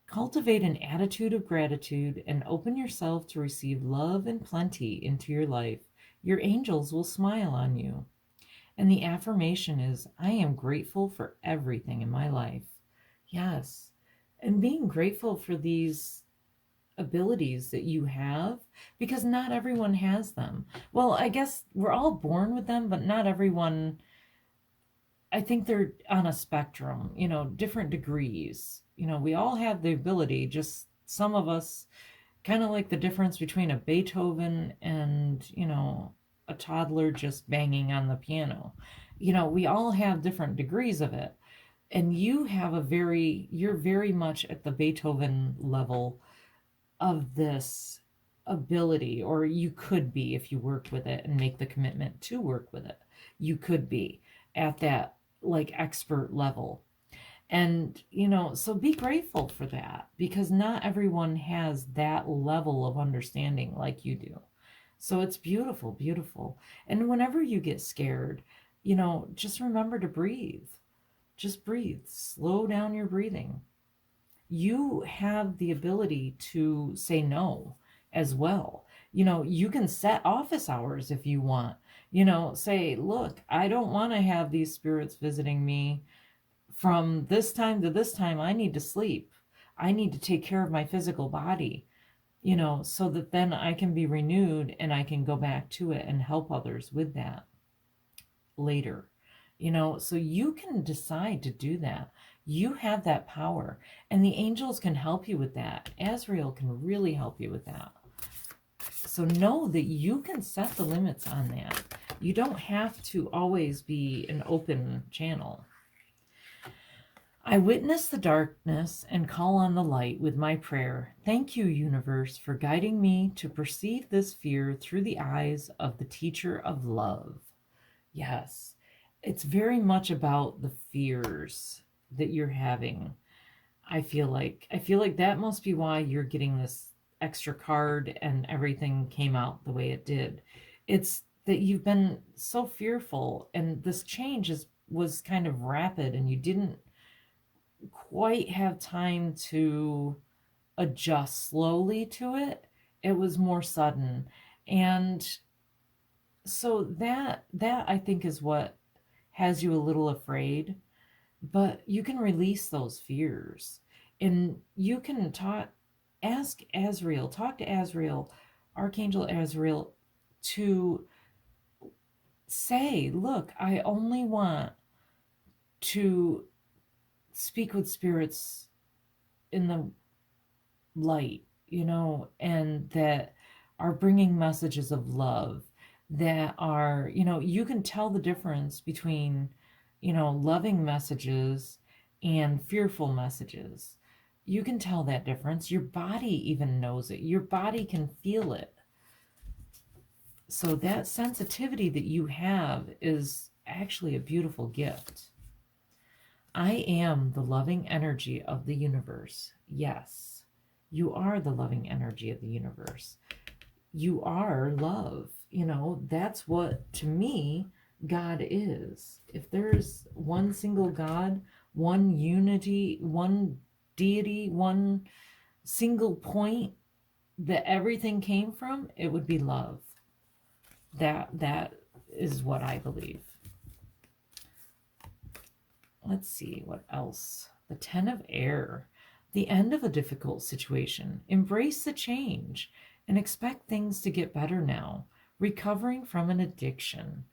Cultivate an attitude of gratitude and open yourself to receive love and plenty into your life. Your angels will smile on you. And the affirmation is, I am grateful for everything in my life. Yes. And being grateful for these abilities that you have, because not everyone has them. Well, I guess we're all born with them, but not everyone. I think they're on a spectrum, different degrees. We all have the ability, just some of us, kind of like the difference between a Beethoven and, a toddler just banging on the piano. We all have different degrees of it. And you're very much at the Beethoven level of this ability, or you could be if you worked with it and make the commitment to work with it. You could be at that like expert level. And, so be grateful for that, because not everyone has that level of understanding like you do. So it's beautiful, beautiful. And whenever you get scared, just remember to breathe. Just breathe. Slow down your breathing. You have the ability to say no as well. You can set office hours if you want. Say, look, I don't want to have these spirits visiting me from this time to this time. I need to sleep. I need to take care of my physical body, so that then I can be renewed and I can go back to it and help others with that later. So you can decide to do that. You have that power, and the angels can help you with that. Azrael can really help you with that. So know that you can set the limits on that. You don't have to always be an open channel. I witness the darkness and call on the light with my prayer. Thank you, universe, for guiding me to perceive this fear through the eyes of the teacher of love. Yes, it's very much about the fears that you're having. I feel like that must be why you're getting this extra card and everything came out the way it did. It's that you've been so fearful, and this change was kind of rapid, and you didn't quite have time to adjust slowly to it. It was more sudden. And so that I think is what has you a little afraid. But you can release those fears, and you can talk to Azrael, Archangel Azrael, to say, look, I only want to speak with spirits in the light, and that are bringing messages of love, that are, you can tell the difference between, loving messages and fearful messages. You can tell that difference. Your body even knows it. Your body can feel it. So that sensitivity that you have is actually a beautiful gift. I am the loving energy of the universe. Yes, you are the loving energy of the universe. You are love. That's what, to me, God is. If there's one single God, one unity, one deity, one single point that everything came from, it would be love. That is what I believe. Let's see what else. The 10 of Air. The end of a difficult situation. Embrace the change and expect things to get better now. Recovering from an addiction.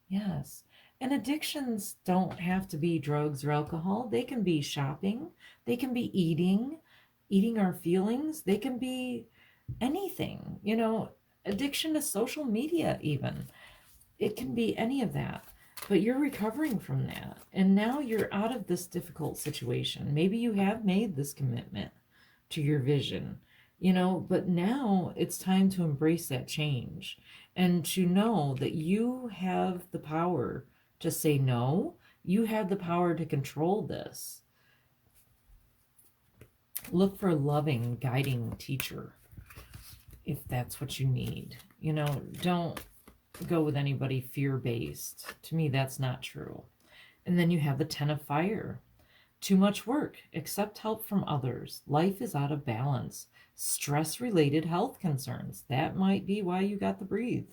Yes. And addictions don't have to be drugs or alcohol. They can be shopping. They can be eating our feelings. They can be anything. Addiction to social media even. It can be any of that. But you're recovering from that. And now you're out of this difficult situation. Maybe you have made this commitment to your vision, but now it's time to embrace that change and to know that you have the power to say no. You have the power to control this. Look for a loving, guiding teacher if that's what you need. Don't go with anybody fear-based. To me, that's not true. And then you have the 10 of Fire. Too much work. Accept help from others. Life is out of balance. Stress-related health concerns. That might be why you got the breathe.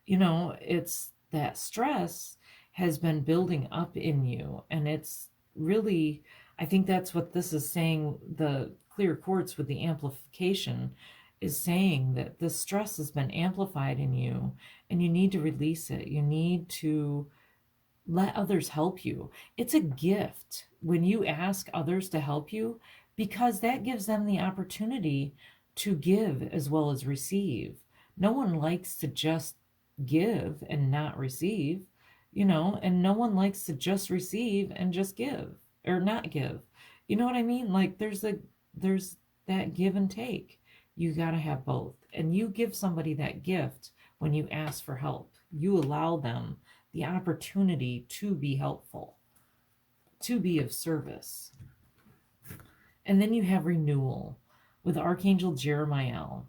It's that stress has been building up in you. And it's really, I think that's what this is saying. The clear quartz with the amplification is saying that the stress has been amplified in you and you need to release it. You need to let others help you. It's a gift when you ask others to help you, because that gives them the opportunity to give as well as receive. No one likes to just give and not receive, and no one likes to just receive and just give or not give. You know what I mean? Like there's that give and take. You got to have both. And you give somebody that gift when you ask for help. You allow them the opportunity to be helpful, to be of service. And then you have renewal with Archangel Jeremiah.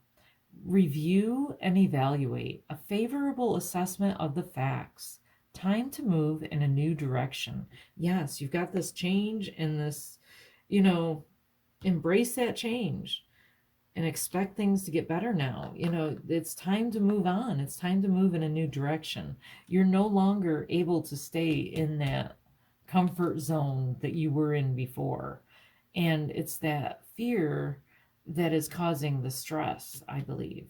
Review and evaluate. A favorable assessment of the facts. Time to move in a new direction. Yes, you've got this change and this, embrace that change and expect things to get better now. It's time to move on. It's time to move in a new direction. You're no longer able to stay in that comfort zone that you were in before. And it's that fear that is causing the stress, I believe.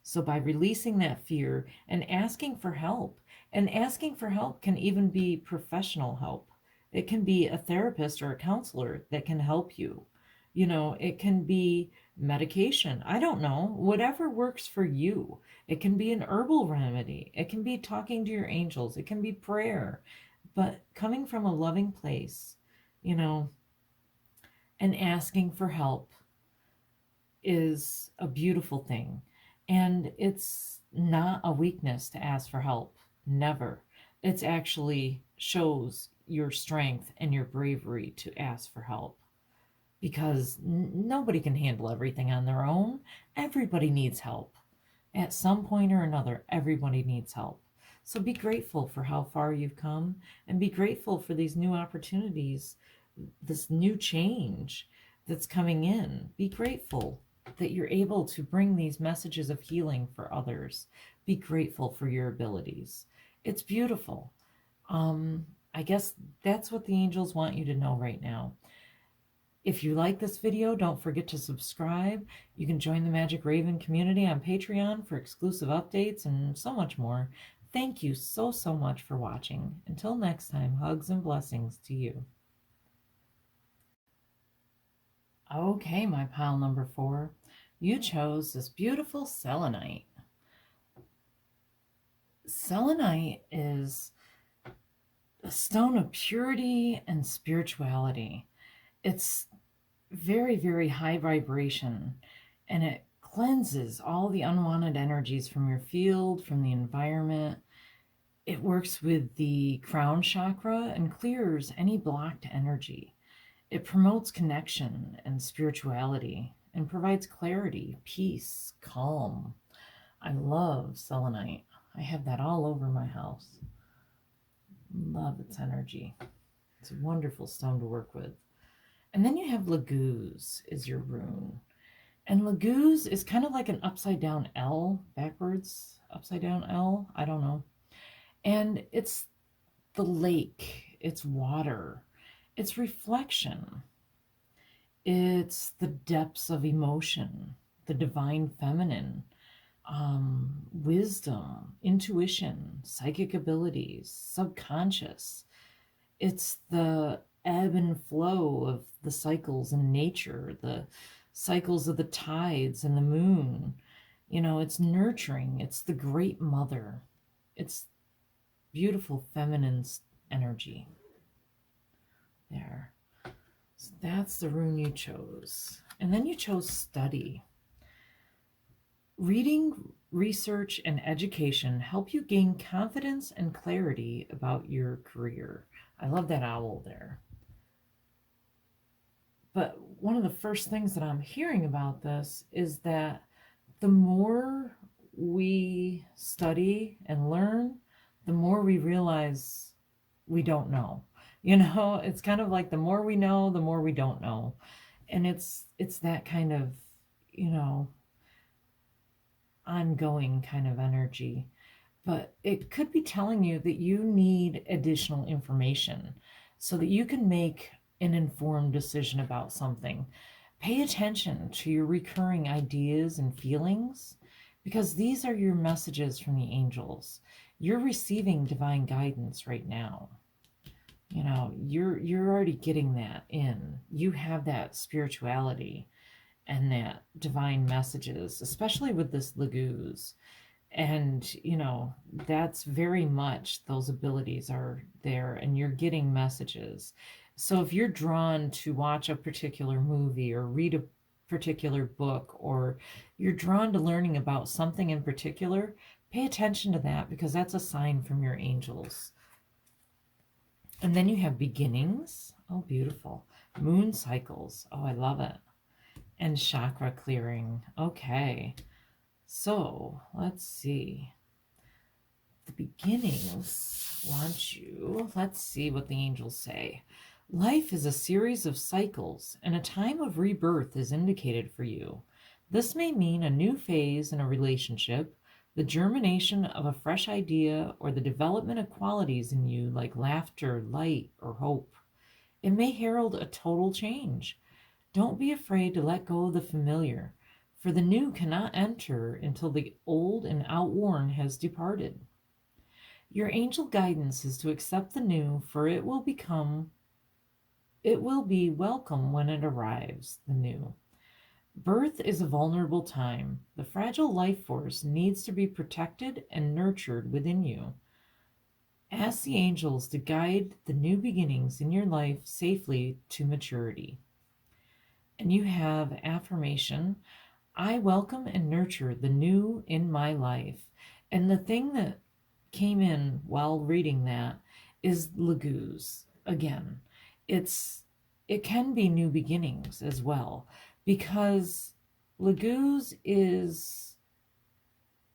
So by releasing that fear and asking for help can even be professional help. It can be a therapist or a counselor that can help you. It can be medication. I don't know, whatever works for you. It can be an herbal remedy. It can be talking to your angels. It can be prayer. But coming from a loving place, and asking for help is a beautiful thing. And it's not a weakness to ask for help. Never. It actually shows your strength and your bravery to ask for help. Because nobody can handle everything on their own. Everybody needs help. At some point or another, everybody needs help. So be grateful for how far you've come and be grateful for these new opportunities, this new change that's coming in. Be grateful that you're able to bring these messages of healing for others. Be grateful for your abilities. It's beautiful. I guess that's what the angels want you to know right now. If you like this video, don't forget to subscribe. You can join the Magic Raven community on Patreon for exclusive updates and so much more. Thank you so much for watching. Until next time, hugs and blessings to you. Okay, my pile number 4. You chose this beautiful selenite. Selenite is a stone of purity and spirituality. It's very, very high vibration, and it cleanses all the unwanted energies from your field, from the environment. It works with the crown chakra and clears any blocked energy. It promotes connection and spirituality and provides clarity, peace, calm. I love selenite. I have that all over my house. Love its energy. It's a wonderful stone to work with. And then you have Laguz is your rune. And Laguz is kind of like an upside down L, backwards, upside down L. I don't know. And it's the lake, it's water, it's reflection, it's the depths of emotion, the divine feminine, wisdom, intuition, psychic abilities, subconscious. It's the ebb and flow of the cycles in nature, the cycles of the tides and the moon. It's nurturing, it's the great mother, it's beautiful feminine energy there. So that's the rune you chose. And then you chose study. Reading, research, and education help you gain confidence and clarity about your career. I love that owl there. But one of the first things that I'm hearing about this is that the more we study and learn, the more we realize we don't know. It's kind of like the more we know, the more we don't know. And it's that kind of, ongoing kind of energy. But it could be telling you that you need additional information so that you can make an informed decision about something. Pay attention to your recurring ideas and feelings because these are your messages from the angels. You're receiving divine guidance right now. You're already getting that in. You have that spirituality and that divine messages, especially with this Laguz. And, that's very much those abilities are there and you're getting messages. So if you're drawn to watch a particular movie or read a particular book, or you're drawn to learning about something in particular, pay attention to that because that's a sign from your angels. And then you have beginnings. Oh, beautiful. Moon cycles. Oh, I love it. And chakra clearing. Okay. So let's see. The beginnings want you. Let's see what the angels say. Life is a series of cycles, and a time of rebirth is indicated for you. This may mean a new phase in a relationship, the germination of a fresh idea, or the development of qualities in you like laughter, light, or hope. It may herald a total change. Don't be afraid to let go of the familiar, for the new cannot enter until the old and outworn has departed. Your angel guidance is to accept the new, for it will be welcome when it arrives, the new. Birth is a vulnerable time. The fragile life force needs to be protected and nurtured within you. Ask the angels to guide the new beginnings in your life safely to maturity. And you have affirmation. I welcome and nurture the new in my life. And the thing that came in while reading that is Laguz. Again, it can be new beginnings as well, because Laguz is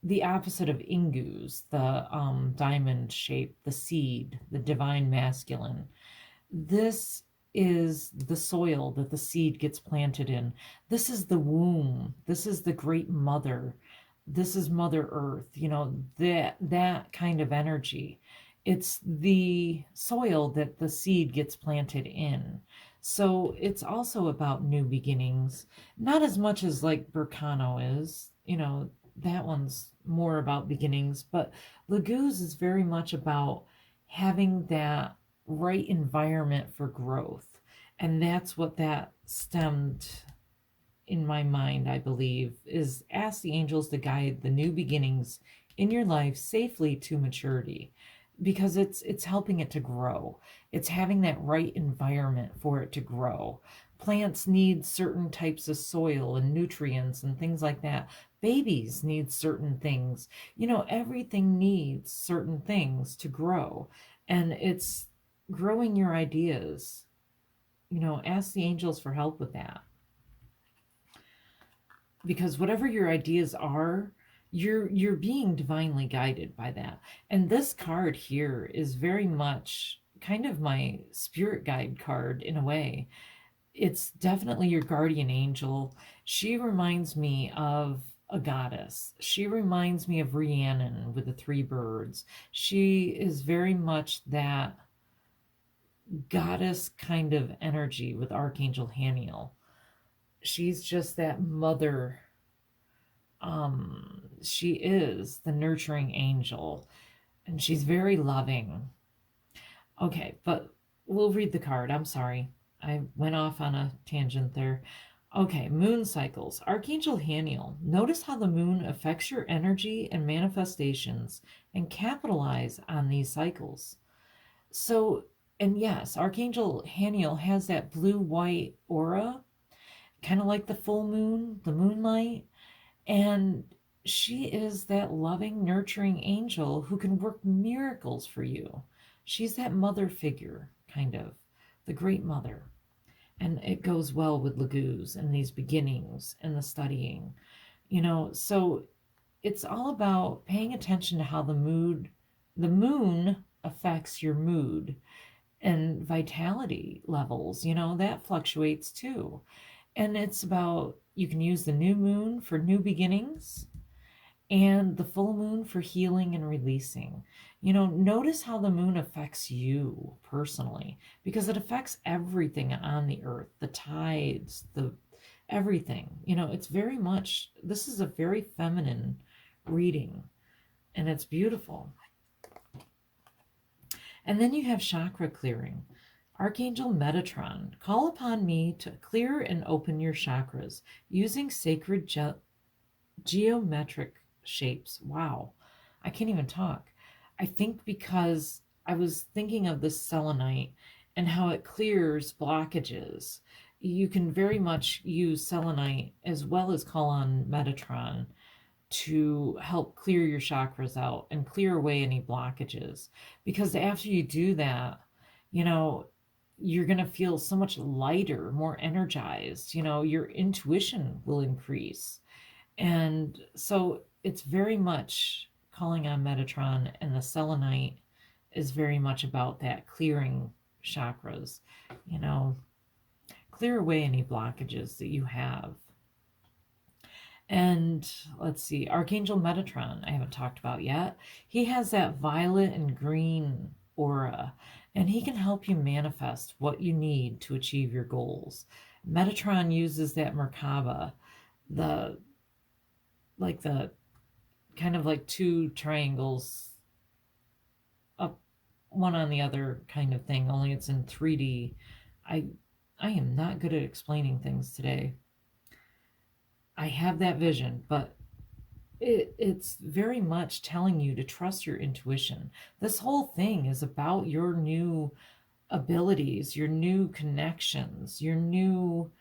the opposite of Inguz, the diamond shape, the seed, the divine masculine. This is the soil that the seed gets planted in. This is the womb. This is the great mother. This is Mother Earth, that kind of energy. It's the soil that the seed gets planted in. So it's also about new beginnings, not as much as like Burkano is, that one's more about beginnings, but Laguz is very much about having that right environment for growth. And that's what that stemmed in my mind, I believe, is ask the angels to guide the new beginnings in your life safely to maturity, because it's helping it to grow. It's having that right environment for it to grow. Plants need certain types of soil and nutrients and things like that. Babies need certain things. Everything needs certain things to grow. And it's growing your ideas. Ask the angels for help with that, because whatever your ideas are, you're being divinely guided by that. And this card here is very much kind of my spirit guide card in a way. It's definitely your guardian angel. She reminds me of a goddess. She reminds me of Rhiannon with the three birds. She is very much that goddess kind of energy with Archangel Haniel. She's just that mother. She is the nurturing angel, and she's very loving. Okay, but we'll read the card. I'm sorry, I went off on a tangent there. Okay, moon cycles. Archangel Haniel, notice how the moon affects your energy and manifestations, and capitalize on these cycles. So, and yes, Archangel Haniel has that blue-white aura, kind of like the full moon, the moonlight. And she is that loving, nurturing angel who can work miracles for you. She's that mother figure, kind of, the great mother. And it goes well with Laguz and these beginnings and the studying. So it's all about paying attention to how the moon affects your mood and vitality levels. That fluctuates too. And it's about, you can use the new moon for new beginnings and the full moon for healing and releasing. Notice how the moon affects you personally, because it affects everything on the earth, the tides, the everything. It's very much, this is a very feminine reading, and it's beautiful. And then you have chakra clearing. Archangel Metatron, call upon me to clear and open your chakras using sacred geometric shapes. Wow, I can't even talk. I think because I was thinking of this selenite and how it clears blockages. You can very much use selenite as well as call on Metatron to help clear your chakras out and clear away any blockages. Because after you do that, you're going to feel so much lighter, more energized. Your intuition will increase. And so it's very much calling on Metatron, and the selenite is very much about that clearing chakras, clear away any blockages that you have. And let's see, Archangel Metatron, I haven't talked about yet. He has that violet and green aura, and he can help you manifest what you need to achieve your goals. Metatron uses that Merkaba, the kind of like two triangles up one on the other kind of thing, only it's in 3D. I am not good at explaining things today. I have that vision, but it's very much telling you to trust your intuition. This whole thing is about your new abilities, your new connections, your new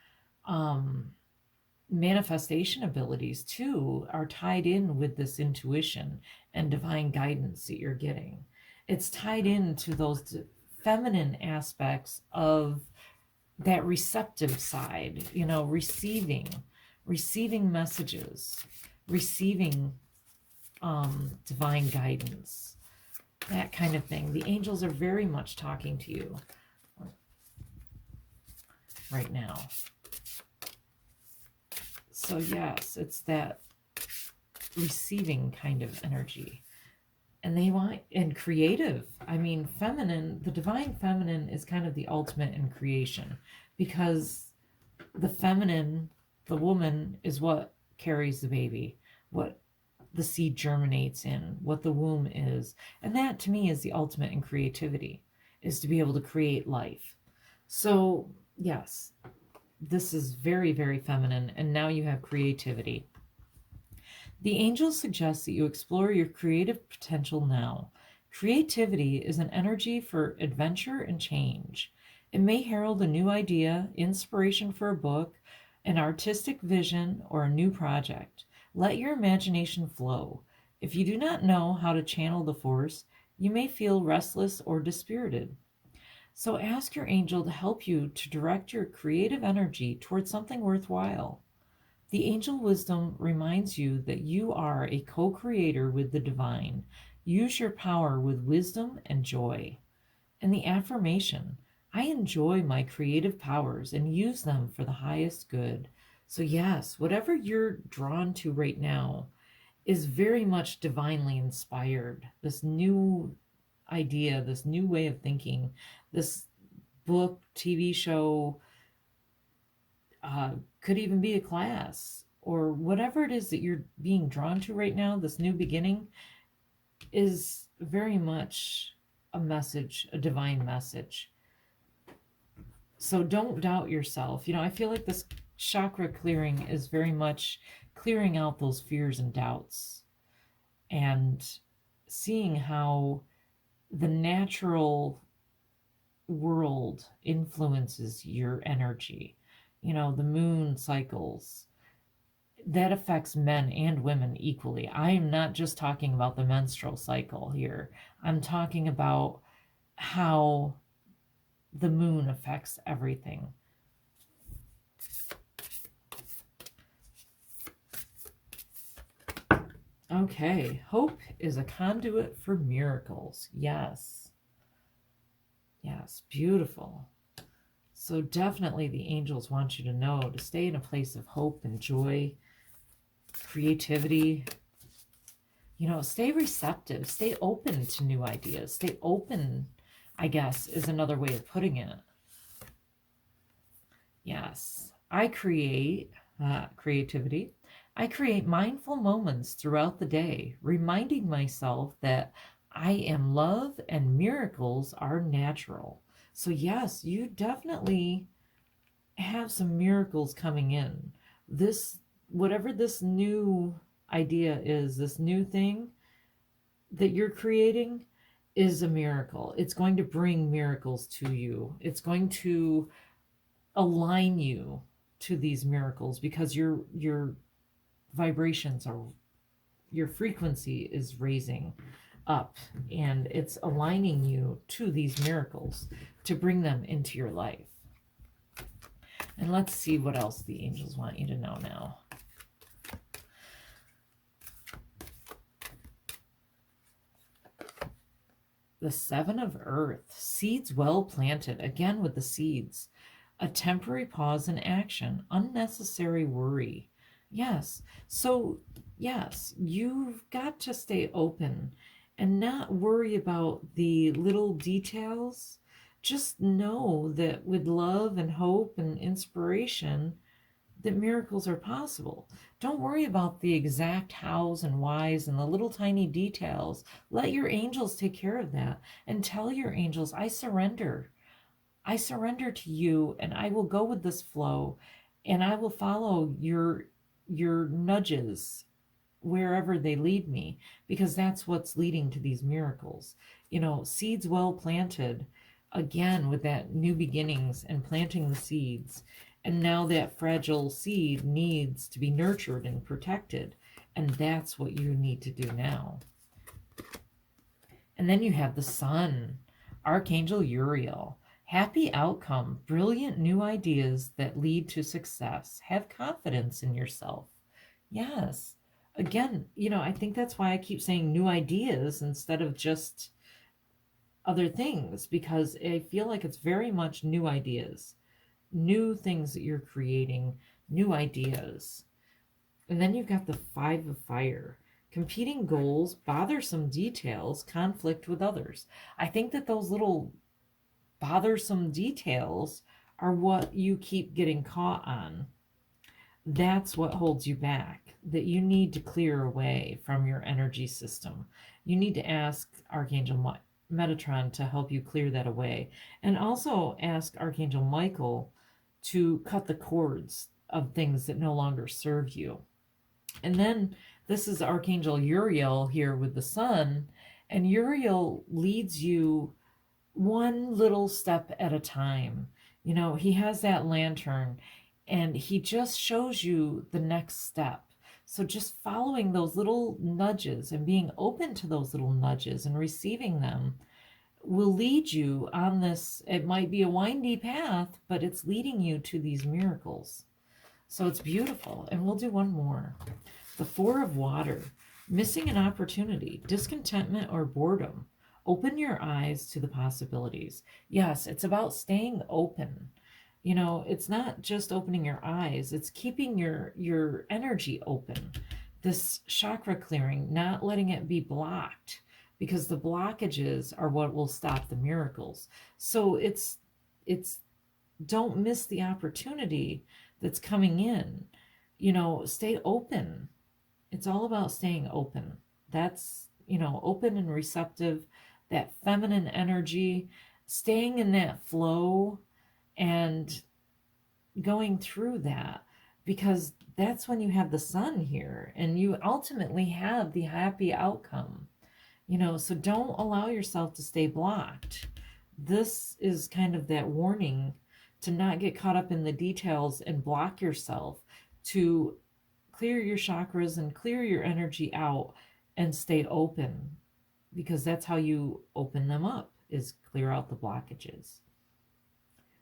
manifestation abilities too are tied in with this intuition and divine guidance that you're getting. It's tied into those feminine aspects of that receptive side, receiving messages, receiving divine guidance, that kind of thing. The angels are very much talking to you right now. So yes, it's that receiving kind of energy. And they want, and creative. I mean, feminine, the divine feminine is kind of the ultimate in creation, because the feminine, the woman, is what carries the baby, what the seed germinates in, what the womb is. And that to me is the ultimate in creativity, is to be able to create life. So Yes, this is very, very feminine, and now you have creativity. The angel suggests that you explore your creative potential now. Creativity is an energy for adventure and change. It may herald a new idea, inspiration for a book, an artistic vision, or a new project. Let your imagination flow. If you do not know how to channel the force, you may feel restless or dispirited. So ask your angel to help you to direct your creative energy towards something worthwhile. The angel wisdom reminds you that you are a co creator with the divine. Use your power with wisdom and joy. And the affirmation I enjoy my creative powers and use them for the highest good. So, yes, whatever you're drawn to right now is very much divinely inspired. This new idea, this new way of thinking, this book, TV show, could even be a class or whatever it is that you're being drawn to right now, this new beginning is very much a message, a divine message. So don't doubt yourself. I feel like this chakra clearing is very much clearing out those fears and doubts and seeing how the natural world influences your energy. The moon cycles, that affects men and women equally. I am not just talking about the menstrual cycle here. I'm talking about how the moon affects everything. Okay, hope is a conduit for miracles. Yes. Yes, beautiful. So definitely the angels want you to know to stay in a place of hope and joy, creativity. Stay receptive, stay open to new ideas, stay open, I guess, is another way of putting it. Yes, I create creativity. I create mindful moments throughout the day, reminding myself that I am love and miracles are natural. So, yes, you definitely have some miracles coming in. Whatever this new idea is, this new thing that you're creating is a miracle. It's going to bring miracles to you. It's going to align you to these miracles because your vibrations are, your frequency is raising up, and it's aligning you to these miracles to bring them into your life. And let's see what else the angels want you to know now. The Seven of Earth, seeds well planted, again with the seeds. A temporary pause in action, unnecessary worry. Yes, so yes, you've got to stay open and not worry about the little details. Just know that with love and hope and inspiration, that miracles are possible. Don't worry about the exact hows and whys and the little tiny details. Let your angels take care of that, and tell your angels, I surrender. I surrender to you, and I will go with this flow, and I will follow your nudges wherever they lead me, because that's what's leading to these miracles. Seeds well planted, again with that new beginnings and planting the seeds. And now that fragile seed needs to be nurtured and protected. And that's what you need to do now. And then you have the sun, Archangel Uriel. Happy outcome, brilliant new ideas that lead to success. Have confidence in yourself. Yes. Again, I think that's why I keep saying new ideas instead of just other things, because I feel like it's very much new ideas, new things that you're creating, new ideas. And then you've got the Five of Fire. Competing goals, bothersome details, conflict with others. I think that those little bothersome details are what you keep getting caught on. That's what holds you back, that you need to clear away from your energy system. You need to ask Archangel Metatron to help you clear that away. And also ask Archangel Michael to cut the cords of things that no longer serve you. And then this is Archangel Uriel here with the sun, and Uriel leads you one little step at a time. You know, he has that lantern and he just shows you the next step. So just following those little nudges and being open to those little nudges and receiving them will lead you on this. It might be a windy path, but it's leading you to these miracles. So it's beautiful. And we'll do one more. The Four of Water, missing an opportunity, discontentment, or boredom. Open your eyes to the possibilities. Yes, it's about staying open. You know, it's not just opening your eyes, it's keeping your energy open. This chakra clearing, not letting it be blocked, because the blockages are what will stop the miracles. So it's don't miss the opportunity that's coming in. You know, stay open. It's all about staying open. That's, you know, open and receptive, that feminine energy, staying in that flow and going through that, because that's when you have the sun here and you ultimately have the happy outcome. You know, so don't allow yourself to stay blocked. This is kind of that warning to not get caught up in the details and block yourself, to clear your chakras and clear your energy out and stay open, because that's how you open them up, is clear out the blockages.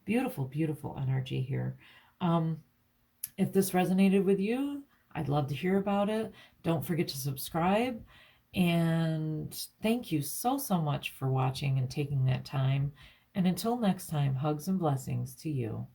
Beautiful, beautiful energy here. If this resonated with you, I'd love to hear about it. Don't forget to subscribe. And thank you so, so much for watching and taking that time. And until next time, hugs and blessings to you.